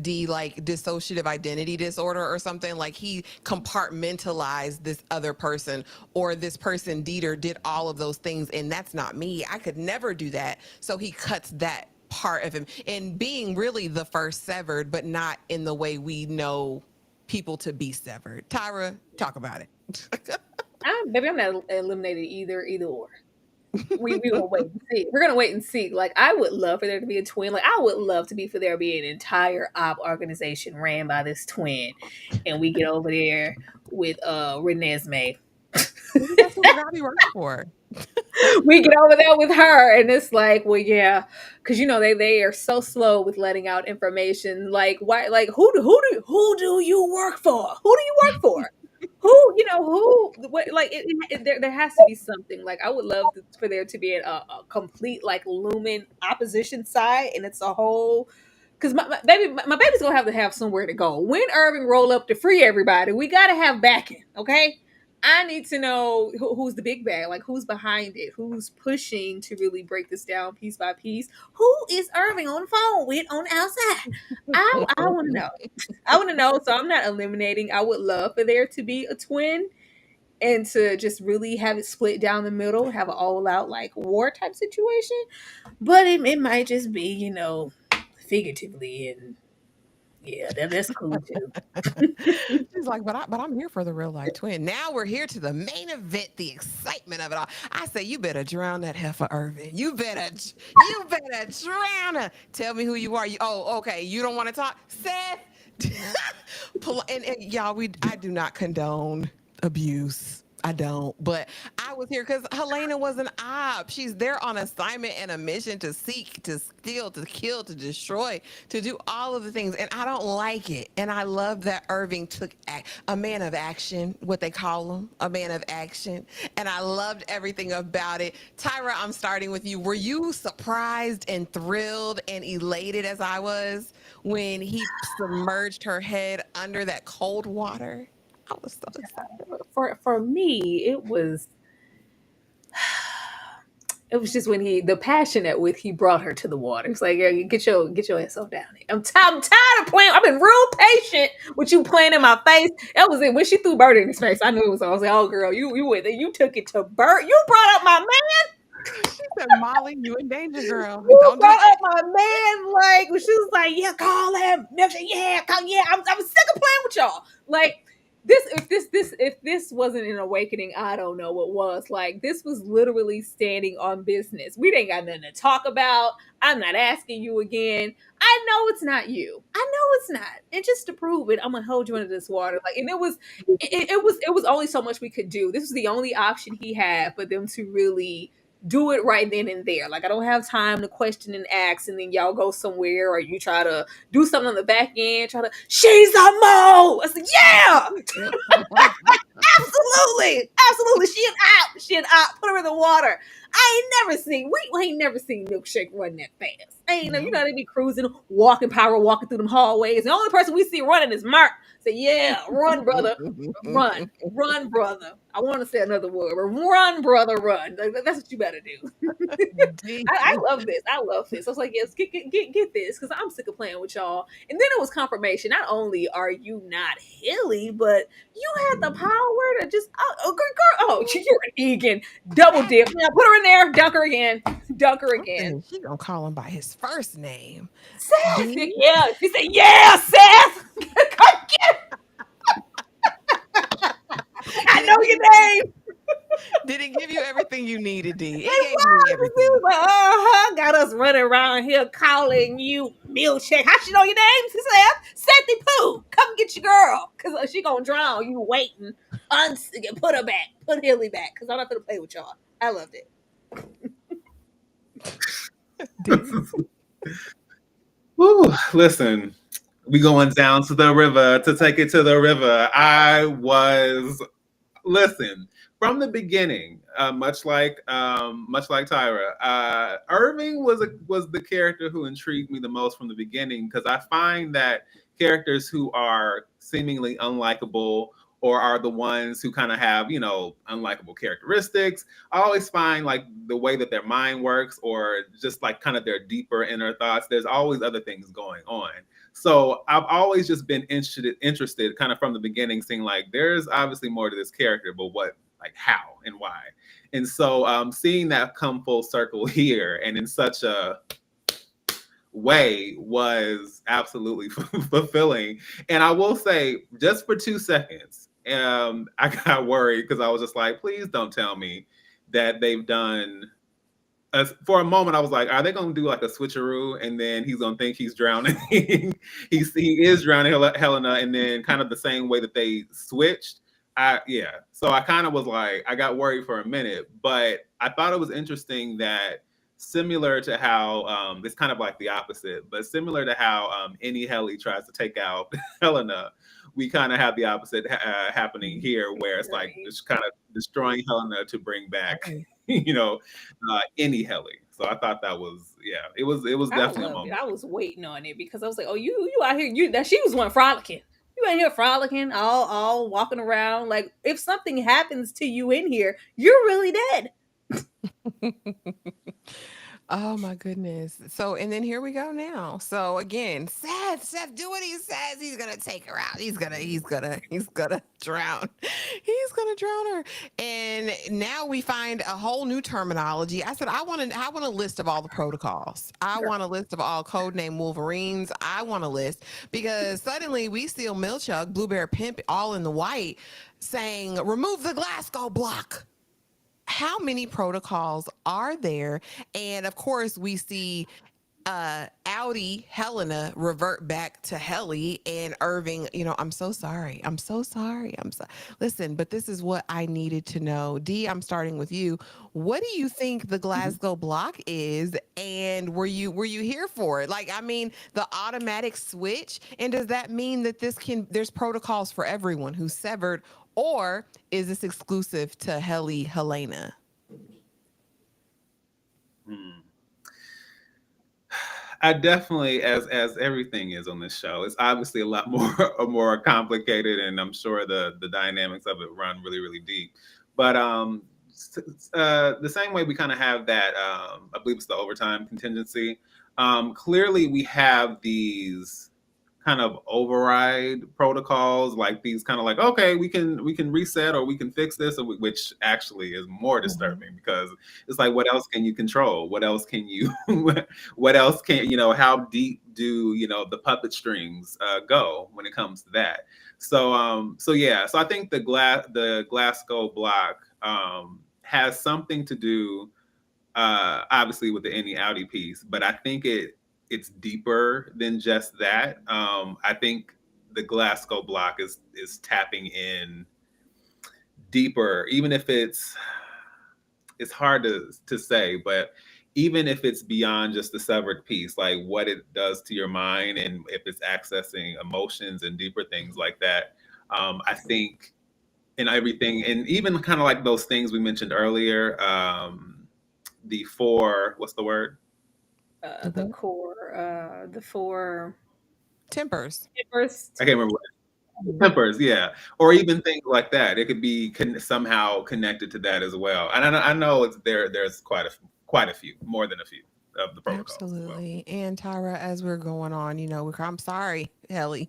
D, like dissociative identity disorder or something. Like he compartmentalized this other person, or this person, Dieter, did all of those things, and that's not me. I could never do that. So he cuts that part of him, and being really the first severed, but not in the way we know people to be severed. Tyra, talk about it. Maybe I'm not eliminated either or. We gonna wait and see. We're gonna wait and see. Like I would love for there to be a twin. Like I would love for there to be an entire op organization ran by this twin, and we get over there with Renesmee. That's what Robbie works for. We get over there with her, and it's like, well, yeah, because they are so slow with letting out information. Like, why? Like, who do you work for? Who do you work for? What? Like, there has to be something. Like, I would love for there to be a complete like Lumen opposition side, and it's a whole. Because my baby's gonna have somewhere to go. When Irving roll up to free everybody, we gotta have backing, okay? I need to know who's the big bag, like who's behind it, who's pushing to really break this down piece by piece. Who is Irving on the phone with on the outside? I want to know. I want to know. So I'm not eliminating. I would love for there to be a twin, and to just really have it split down the middle, have an all out like war type situation. But it might just be, figuratively, and yeah, that's cool too. She's like, but I'm here for the real life twin. Now we're here to the main event, the excitement of it all. I say, you better drown that heifer, Irving. You better drown her. Tell me who you are. Okay. You don't want to talk, Seth. and y'all, I do not condone abuse. I don't, but I was here because Helena was an op. She's there on assignment and a mission to seek, to steal, to kill, to destroy, to do all of the things. And I don't like it. And I love that Irving took a man of action, what they call him, a man of action. And I loved everything about it. Tyra, I'm starting with you. Were you surprised and thrilled and elated as I was when he submerged her head under that cold water? I was so excited. For me, it was just when the passion at which he brought her to the water. It's like, yeah, get your ass down here. I'm tired of playing. I've been real patient with you playing in my face. That was it. When she threw Bert in his face, I knew it was. I was like, oh girl, you went there. You took it to Bert. You brought up my man. She said, Molly, you in danger, girl. You don't brought up my man. Like, she was like, yeah, call him. Yeah, call. Yeah, I'm sick of playing with y'all. Like. If this wasn't an awakening, I don't know what was. Like, this was literally standing on business. We ain't got nothing to talk about. I'm not asking you again. I know it's not you. I know it's not. And just to prove it, I'm gonna hold you under this water. Like, and it was only so much we could do. This was the only option he had for them to really do it right then and there. Like, I don't have time to question and ask, and then y'all go somewhere, or you try to do something on the back end, she's a mo. I said, yeah, absolutely. She an op. Put her in the water. I ain't never seen Milkshake run that fast. They be cruising, walking through them hallways. The only person we see running is Mark. Say, yeah, run, brother, run, brother. I want to say another word, but run, brother, run. That's what you better do. I love this. I was like, yes, get this, because I'm sick of playing with y'all. And then it was confirmation. Not only are you not Helly, but you had the power to just, girl, you're an Eagan. Double dip. Now put her in there. Dunk her again. She gonna call him by his first name. Seth. Yeah. She said, yeah, Seth. Come get him. everything you needed, D. It It gave me was. everything. It was like, got us running around here calling you Milkshake. How she know your name? She said, Sandy Pooh, come get your girl. Because she going to drown. You waiting. Put her back. Put Helly back. Because I'm not going to play with y'all. I loved it. Woo, listen, we going down to the river to take it to the river. Listen, from the beginning, much like Tyra, Irving was the character who intrigued me the most from the beginning, because I find that characters who are seemingly unlikable or are the ones who kind of have, unlikable characteristics, I always find like the way that their mind works, or just like kind of their deeper inner thoughts, there's always other things going on. So I've always just been interested kind of from the beginning, seeing like there's obviously more to this character, but what, like how and why. And so seeing that come full circle here and in such a way was absolutely fulfilling. And I will say, just for 2 seconds, I got worried, because I was just like, please don't tell me that they've done. For a moment, I was like, are they going to do like a switcheroo, and then he's going to think he's drowning? he is drowning Helena, and then kind of the same way that they switched. So I kind of was like, I got worried for a minute, but I thought it was interesting that, similar to how it's kind of like the opposite, but similar to how any Helly tries to take out Helena, we kind of have the opposite happening here, where it's like just kind of destroying Helena to bring back, any Helly. So I thought that was, it was definitely a moment. I was waiting on it, because I was like, oh, you out here, that she was one frolicking. You ain't here frolicking, all walking around. Like, if something happens to you in here, you're really dead. Oh my goodness. So, and then here we go now. So again, Seth, do what he says. He's gonna take her out. He's gonna drown. He's gonna drown her. And now we find a whole new terminology. I said, I want a list of all the protocols. I want a list of all codename Wolverines. I want a list, because suddenly we see Milchug, Blueberry Pimp, all in the white, saying, remove the Glasgow block. How many protocols are there? And of course, we see Audi Helena revert back to Helly, and Irving, I'm so sorry. Listen, but this is what I needed to know. D, I'm starting with you. What do you think the Glasgow block is? And were you here for it? Like, I mean, the automatic switch. And does that mean that there's protocols for everyone who's severed, or is this exclusive to Helena? I definitely, as everything is on this show, it's obviously a lot more complicated, and I'm sure the dynamics of it run really, really deep. But the same way we kind of have that, I believe it's the overtime contingency. Clearly, we have these kind of override protocols, like these kind of like, okay, we can reset, or we can fix this, which actually is more disturbing, because it's like, what else can you control? What else can you how deep do the puppet strings go when it comes to that? So I think the Glasgow block has something to do obviously with the Any Audi piece, but I think it's deeper than just that. I think the Glasgow block is tapping in deeper, even if it's hard to say, but even if it's beyond just the severed piece, like what it does to your mind, and if it's accessing emotions and deeper things like that, I think in everything, and even kind of like those things we mentioned earlier, the four, what's the word? The core, the four Tempers. I can't remember what. Tempers, yeah, or even things like that. It could be somehow connected to that as well. And I know it's there's quite a few, more than a few of the protocols. Absolutely. And Tyra, as we're going on, I'm sorry, Helly.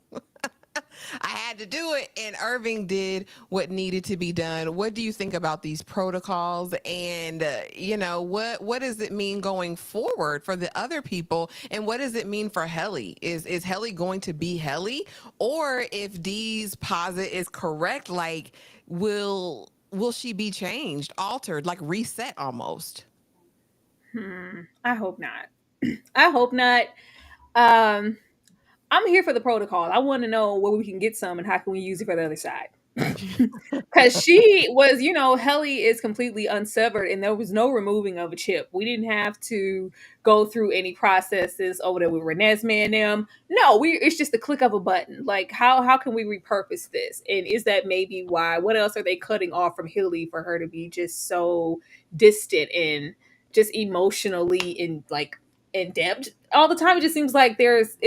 I had to do it, and Irving did what needed to be done. What do you think about these protocols, and what does it mean going forward for the other people, and what does it mean for Helly? Is Helly going to be Helly, or if Dee's posit is correct, like will will she be changed, altered, like reset almost? I hope not. I hope not. Um, I'm here for the protocol. I want to know where we can get some and how can we use it for the other side. Because she was, Helly is completely unsevered and there was no removing of a chip. We didn't have to go through any processes over there with Renesmee and them. No, it's just the click of a button. Like, how can we repurpose this? And is that maybe why? What else are they cutting off from Helly for her to be just so distant and just emotionally in like in depth all the time? It just seems like there's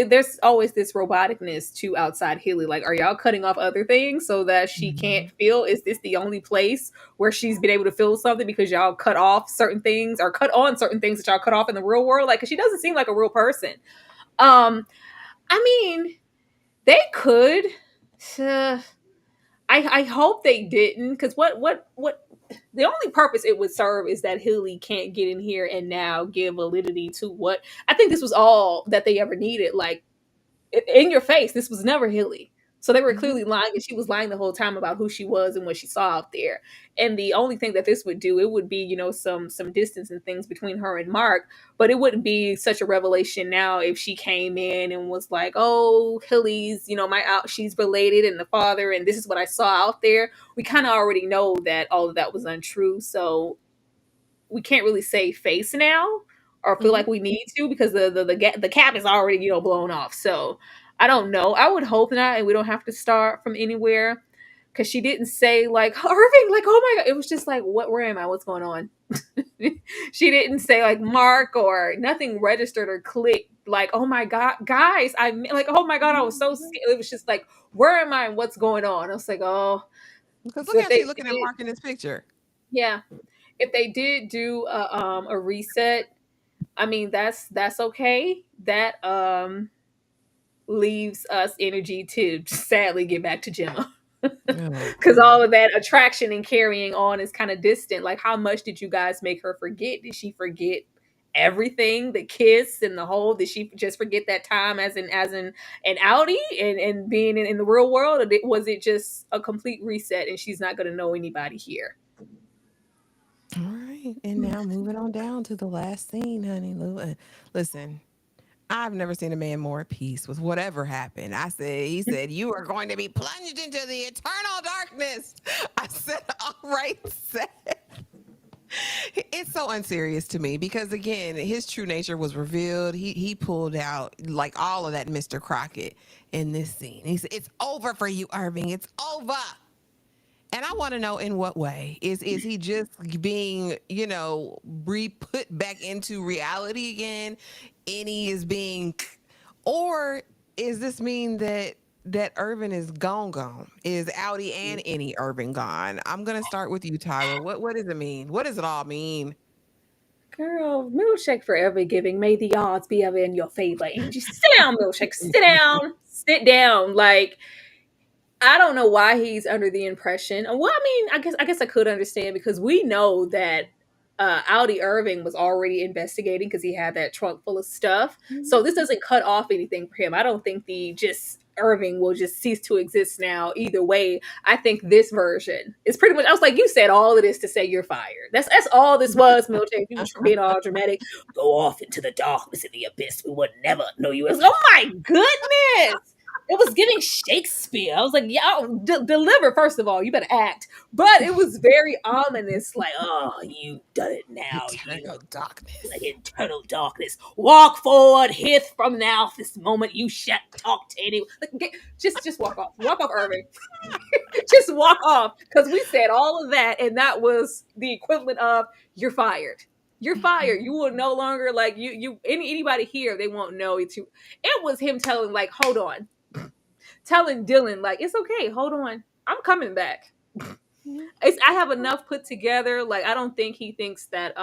always this roboticness to outside Helly. Like, are y'all cutting off other things so that she can't feel? Is this the only place where she's been able to feel something because y'all cut off certain things or cut on certain things that y'all cut off in the real world? Like, 'cause she doesn't seem like a real person. I mean, they could. I hope they didn't, because what the only purpose it would serve is that Helly can't get in here and now give validity to what I think this was all that they ever needed. Like, in your face, this was never Helly. So they were clearly lying, and she was lying the whole time about who she was and what she saw out there. And the only thing that this would do, it would be, some distance and things between her and Mark, but it wouldn't be such a revelation now if she came in and was like, oh, Helly's, she's related and the father, and this is what I saw out there. We kind of already know that all of that was untrue. So we can't really save face now or feel like we need to, because the cap is already, blown off. So I don't know. I would hope not, and we don't have to start from anywhere, because she didn't say like Irving, like, oh my God. It was just like, where am I? What's going on? She didn't say like Mark, or nothing registered or clicked. Like, oh my God, guys, oh my God, I was so scared. It was just like, where am I and what's going on? I was like, oh. Because look how she's looking at Mark in this picture. Yeah. If they did do a reset, I mean, that's okay. That leaves us energy to sadly get back to Gemma. Because all of that attraction and carrying on is kind of distant. Like, how much did you guys make her forget? Did she forget everything? The kiss and the whole? Did she just forget that time as an outie and being in the real world? Or was it just a complete reset and she's not going to know anybody here? All right. And now moving on down to the last scene, honey. Listen, I've never seen a man more at peace with whatever happened. He said, you are going to be plunged into the eternal darkness. I said, all right, Seth. It's so unserious to me because, again, his true nature was revealed. He pulled out like all of that Mr. Crockett in this scene. He said, it's over for you, Irving. It's over. And I want to know, in what way is he just being, put back into reality again? And he is being, or is this mean that Irving is gone? Is Outie and any Irving gone? I'm gonna start with you, Tyra. What does it mean? What does it all mean? Girl, milkshake forever giving. May the odds be ever in your favor. Angie, sit down, milkshake. Sit down. Like, I don't know why he's under the impression. Well, I mean, I guess I could understand, because we know that Outie Irving was already investigating because he had that trunk full of stuff. So this doesn't cut off anything for him. I don't think Irving will just cease to exist now. Either way, I think this version is pretty much, I was like, you said all of this to say you're fired. That's all this was, Milton. You were being all dramatic. Go off into the darkness and the abyss. We would never know you as. Oh my goodness. It was giving Shakespeare. I was like, y'all deliver, first of all. You better act. But it was very ominous, like, oh, you done it now. Eternal darkness. Like, eternal darkness. Walk forward, hith from now. This moment you shan't talk to anyone. Like, just walk off. Walk off, Irving. Just walk off. Because we said all of that, and that was the equivalent of, you're fired. You're fired. You will no longer, like, anybody here, they won't know it. It was him telling, like, hold on. Telling Dylan, like, it's okay, hold on, I'm coming back. I have enough put together. Like, I don't think he thinks that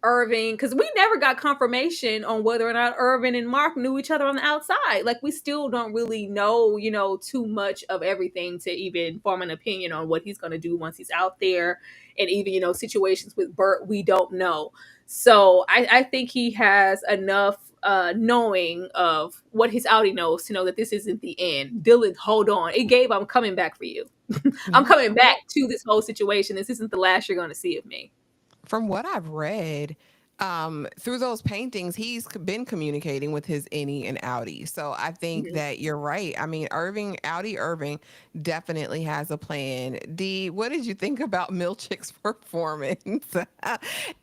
Irving, because we never got confirmation on whether or not Irving and Mark knew each other on the outside. Like, we still don't really know, too much of everything to even form an opinion on what he's going to do once he's out there. And even, situations with Bert, we don't know. So I think he has enough knowing of what his Audi knows to know that this isn't the end. Dylan, hold on. It gave, I'm coming back for you. I'm coming back to this whole situation. This isn't the last you're going to see of me. From what I've read, through those paintings, he's been communicating with his innie and Audi. So I think that you're right. I mean, Irving definitely has a plan. Dee, what did you think about Milchick's performance?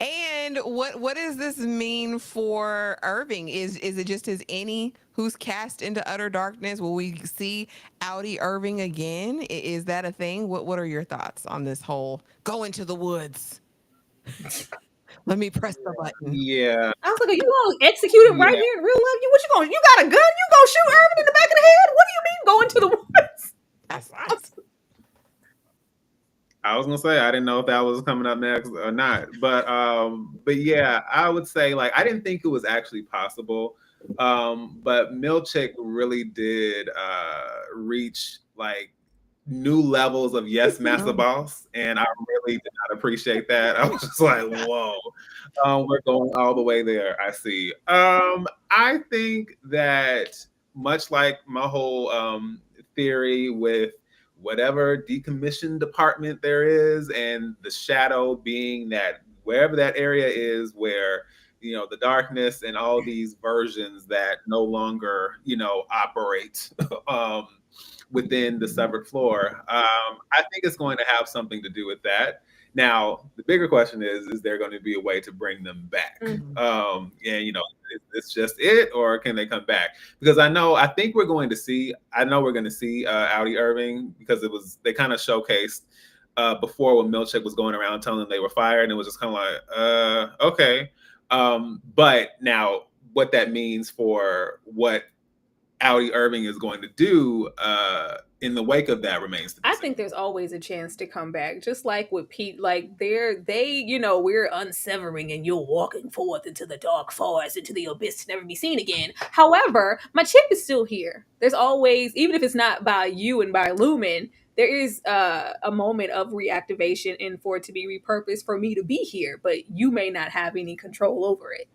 And what does this mean for Irving? Is it just his innie who's cast into utter darkness? Will we see Audi Irving again? Is that a thing? What are your thoughts on this whole go into the woods? Let me press the button. Yeah. I was like, are you going to execute him right here in real life? You got a gun? You going to shoot Irving in the back of the head? What do you mean go into the woods? That's awesome. I was gonna say I didn't know if that was coming up next or not, but yeah, I would say like I didn't think it was actually possible, but Milchick really did reach like new levels of yes, Master Boss, and I really did not appreciate that. I was just like, whoa, we're going all the way there. I see. I think that much like my whole theory with whatever decommissioned department there is, and the shadow being that wherever that area is where, you know, the darkness and all these versions that no longer, you know, operate within the severed floor. I think it's going to have something to do with that. Now, the bigger question is there going to be a way to bring them back? And, you know, is this just it, or can they come back? Because I know we're going to see Audi Irving, because they kind of showcased before when Milchick was going around telling them they were fired, and it was just kind of like, okay. But now what that means for what Audi Irving is going to do in the wake of that remains to be seen. I think there's always a chance to come back, just like with Pete. Like we're unsevering and you're walking forth into the dark forest, into the abyss to never be seen again. However, my chip is still here. There's always, even if it's not by you and by Lumen, there is a moment of reactivation and for it to be repurposed for me to be here, but you may not have any control over it.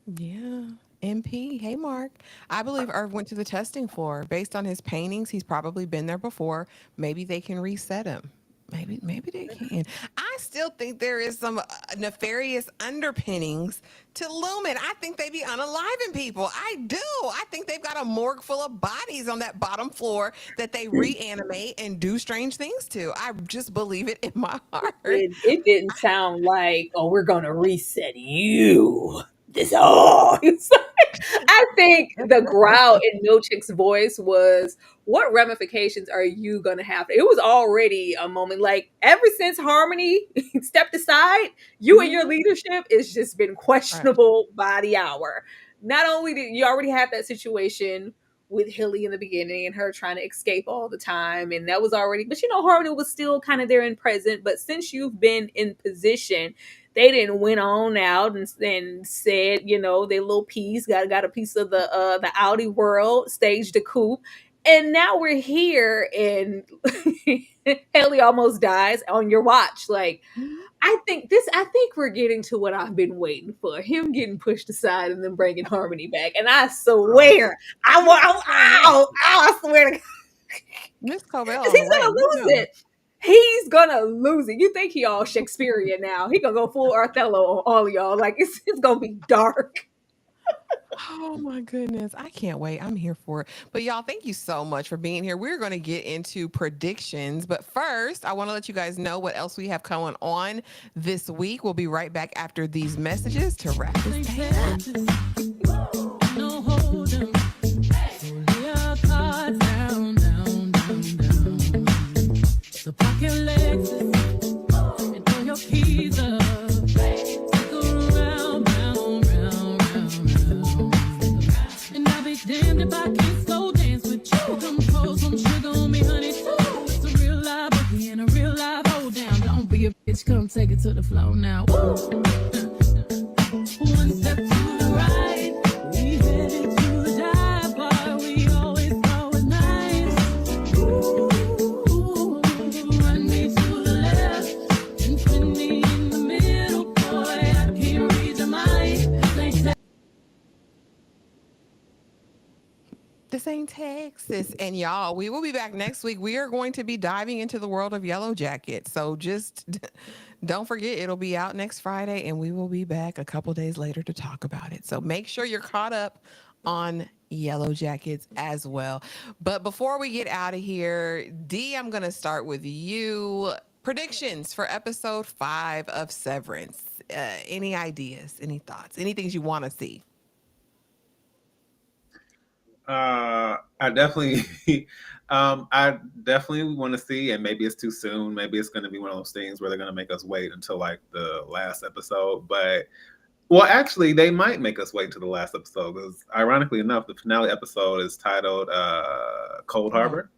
Yeah. MP, hey Mark. I believe Irv went to the testing floor. Based on his paintings, he's probably been there before. Maybe they can reset him. Maybe they can. I still think there is some nefarious underpinnings to Lumen. I think they be unaliving people. I do. I think they've got a morgue full of bodies on that bottom floor that they reanimate and do strange things to. I just believe it in my heart. It didn't sound like, oh, we're going to reset you. This all. I think the growl in Milchick's voice was, what ramifications are you going to have? It was already a moment, like ever since Harmony stepped aside, you and your leadership has just been questionable by the hour. Not only did you already have that situation with Helly in the beginning and her trying to escape all the time, and that was already, but Harmony was still kind of there and present. But since you've been in position, they didn't went on out and said, their little piece, got a piece of the Audi world, staged a coup. And now we're here and Helly almost dies on your watch. Like, I think we're getting to what I've been waiting for. Him getting pushed aside and then bringing Harmony back. And I swear, I swear to God, Miss Colville, he's going to lose it. He's gonna lose it. You think he all Shakespearean now? He gonna go full Othello on all of y'all. Like it's gonna be dark. Oh my goodness. I can't wait. I'm here for it. But y'all, thank you so much for being here. We're going to get into predictions. But first, I want to let you guys know what else we have going on this week. We'll be right back after these messages to wrap this down. So pack your legs and throw your keys up. Go round, round, round, round, round. And I'll be damned if I can't slow dance with you. Come pour some sugar on me, honey, too. It's a real live boogie and a real live hold down. Don't be a bitch, come take it to the floor now. Woo. One step to the right, we headed to the dive bar. We always go at night. Ooh. basis. And y'all, we will be back next week. We are going to be diving into the world of Yellow Jacket. So just don't forget, it'll be out next Friday, and we will be back a couple days later to talk about it. So make sure you're caught up on Yellow Jackets as well. But before we get out of here, Dee, I'm going to start with you. Predictions for episode 5 of Severance. Any ideas, any thoughts, any things you want to see? I definitely, I definitely want to see, and maybe it's too soon. Maybe it's going to be one of those things where they're going to make us wait until like the last episode. But well, actually, they might make us wait to the last episode because, ironically enough, the finale episode is titled "Cold Harbor."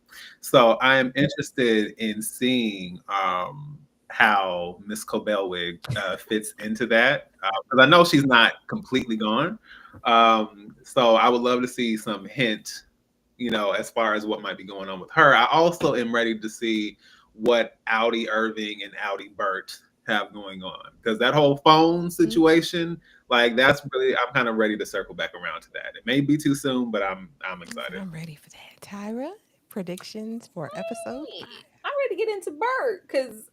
So I am interested in seeing how Miss Cobellwig fits into that because I know she's not completely gone. So I would love to see some hint, as far as what might be going on with her. I also am ready to see what Audi Irving and Audi Bert have going on because that whole phone situation, like that's really, I'm kind of ready to circle back around to that. It may be too soon, but I'm excited. I'm ready for that. Tyra, predictions for episode 5. I'm ready to get into Bert because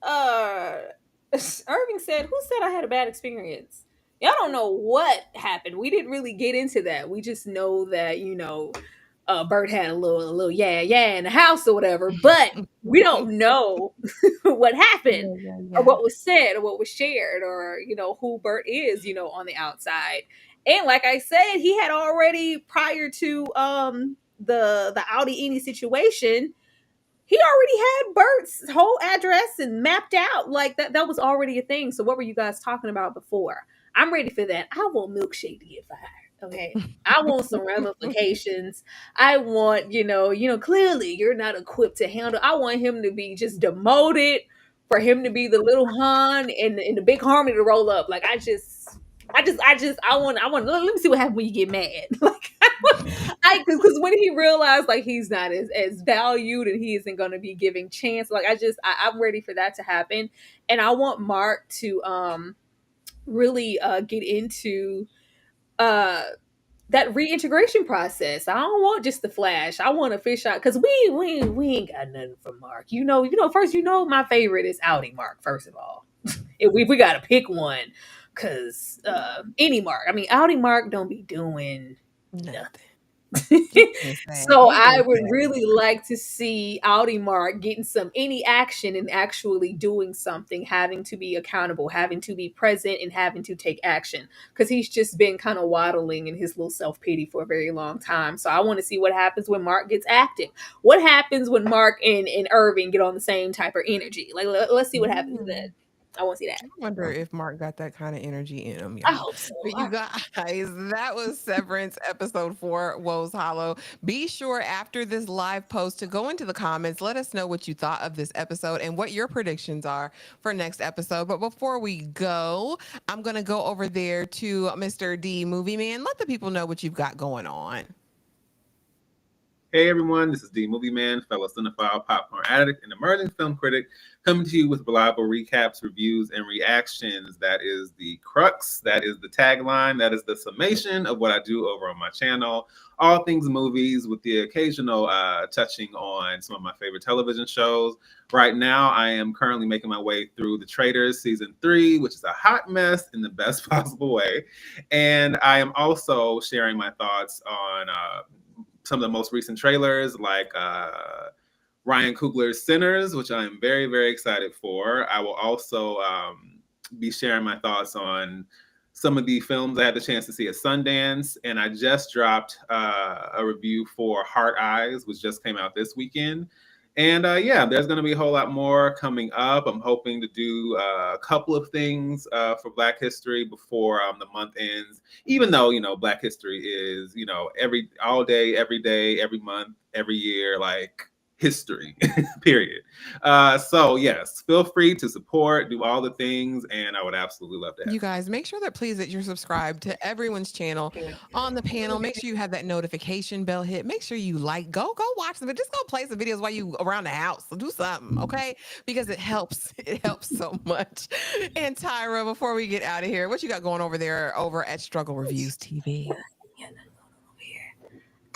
Irving said, "Who said I had a bad experience?" Y'all don't know what happened. We didn't really get into that. We just know that Bert had a little yeah in the house or whatever, but we don't know what happened or what was said or what was shared or who Bert is on the outside. And like I said, he had already prior to the Audi Eni situation. He already had Bert's whole address and mapped out. Like that was already a thing. So what were you guys talking about before? I'm ready for that. I want Milkshake to get fired. Okay. I want some ramifications. I want, clearly you're not equipped to handle. I want him to be just demoted, for him to be the little Han and the big Harmony to roll up. Like I want let me see what happens when you get mad. Like because when he realized like he's not as valued and he isn't going to be giving chance, like I'm ready for that to happen. And I want Mark to really get into that reintegration process. I don't want just the Flash. I want a fish out because we ain't got nothing from Mark. First my favorite is Audi Mark. First of all, if we got to pick one, because any Mark. I mean, Audi Mark don't be doing nothing. So I would really like to see Audi Mark getting any action and actually doing something, having to be accountable, having to be present, and having to take action, because he's just been kind of waddling in his little self-pity for a very long time. So I want to see what happens when Mark gets active. What happens when Mark and Irving get on the same type of energy? Like let's see what happens then. I want to see that. I wonder if Mark got that kind of energy in him. I hope so. But you guys, that was Severance episode 4, Woes Hollow. Be sure after this live post to go into the comments. Let us know what you thought of this episode and what your predictions are for next episode. But before we go, I'm going to go over there to Mr. D Movie Man. Let the people know what you've got going on. Hey everyone, this is D Movie Man, fellow cinephile, popcorn addict, and emerging film critic, coming to you with reliable recaps, reviews, and reactions. That is the crux, that is the tagline, that is the summation of what I do over on my channel. All things movies with the occasional touching on some of my favorite television shows. Right now, I am currently making my way through The Traitors Season 3, which is a hot mess in the best possible way. And I am also sharing my thoughts on some of the most recent trailers, like Ryan Coogler's Sinners, which I am very, very excited for. I will also be sharing my thoughts on some of the films I had the chance to see at Sundance. And I just dropped a review for Heart Eyes, which just came out this weekend. And there's going to be a whole lot more coming up. I'm hoping to do a couple of things for Black History before the month ends. Even though, Black History is, all day, every month, every year, like history, period. So yes, feel free to support, do all the things, and I would absolutely love to have you guys. Make sure that you're subscribed to everyone's channel on the panel. Make sure you have that notification bell hit. Make sure you go watch them, but just go play some videos while you around the house. Do something, okay? Because it helps so much. And Tyra, before we get out of here, what you got going over there over at Struggle Reviews TV?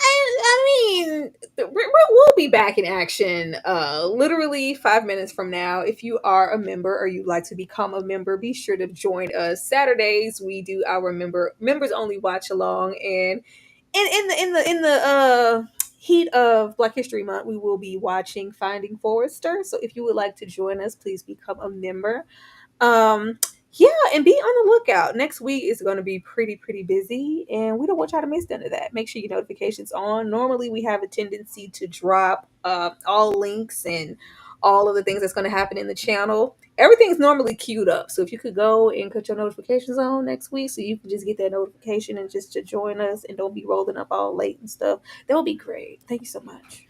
I mean, we'll be back in action literally 5 minutes from now. If you are a member or you'd like to become a member, be sure to join us. Saturdays we do our members only watch along, and in the heat of Black History Month, we will be watching Finding Forrester. So if you would like to join us, please become a member. Um, yeah, and be on the lookout. Next week is going to be pretty busy, and we don't want y'all to miss none of that. Make sure your notifications on. Normally, we have a tendency to drop all links and all of the things that's going to happen in the channel. Everything's normally queued up, so if you could go and put your notifications on next week, so you can just get that notification and just to join us and don't be rolling up all late and stuff, that would be great. Thank you so much.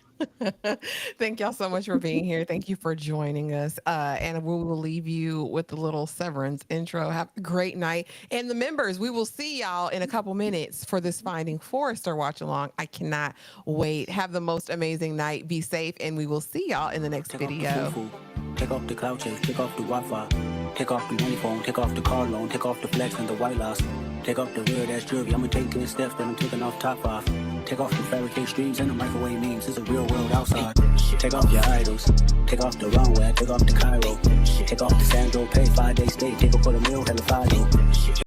Thank y'all so much for being here. Thank you for joining us. And we will leave you with the little Severance intro. Have a great night. And the members, we will see y'all in a couple minutes for this Finding Forrester watch along. I cannot wait. Have the most amazing night. Be safe, and we will see y'all in the next video. Take off the cloud chase, take off the Wi-Fi, take off the uniform, take off the car loan, take off the flex and the white loss, take off the weird ass jewelry. I'ma take good steps, then I'm taking off top off. Take off the fabricate streams and the microwave memes. It's a real world outside. Take off your idols, take off the runway, take off the Cairo, take off the Sandro, pay 5 days stay, take a put a meal, hella 5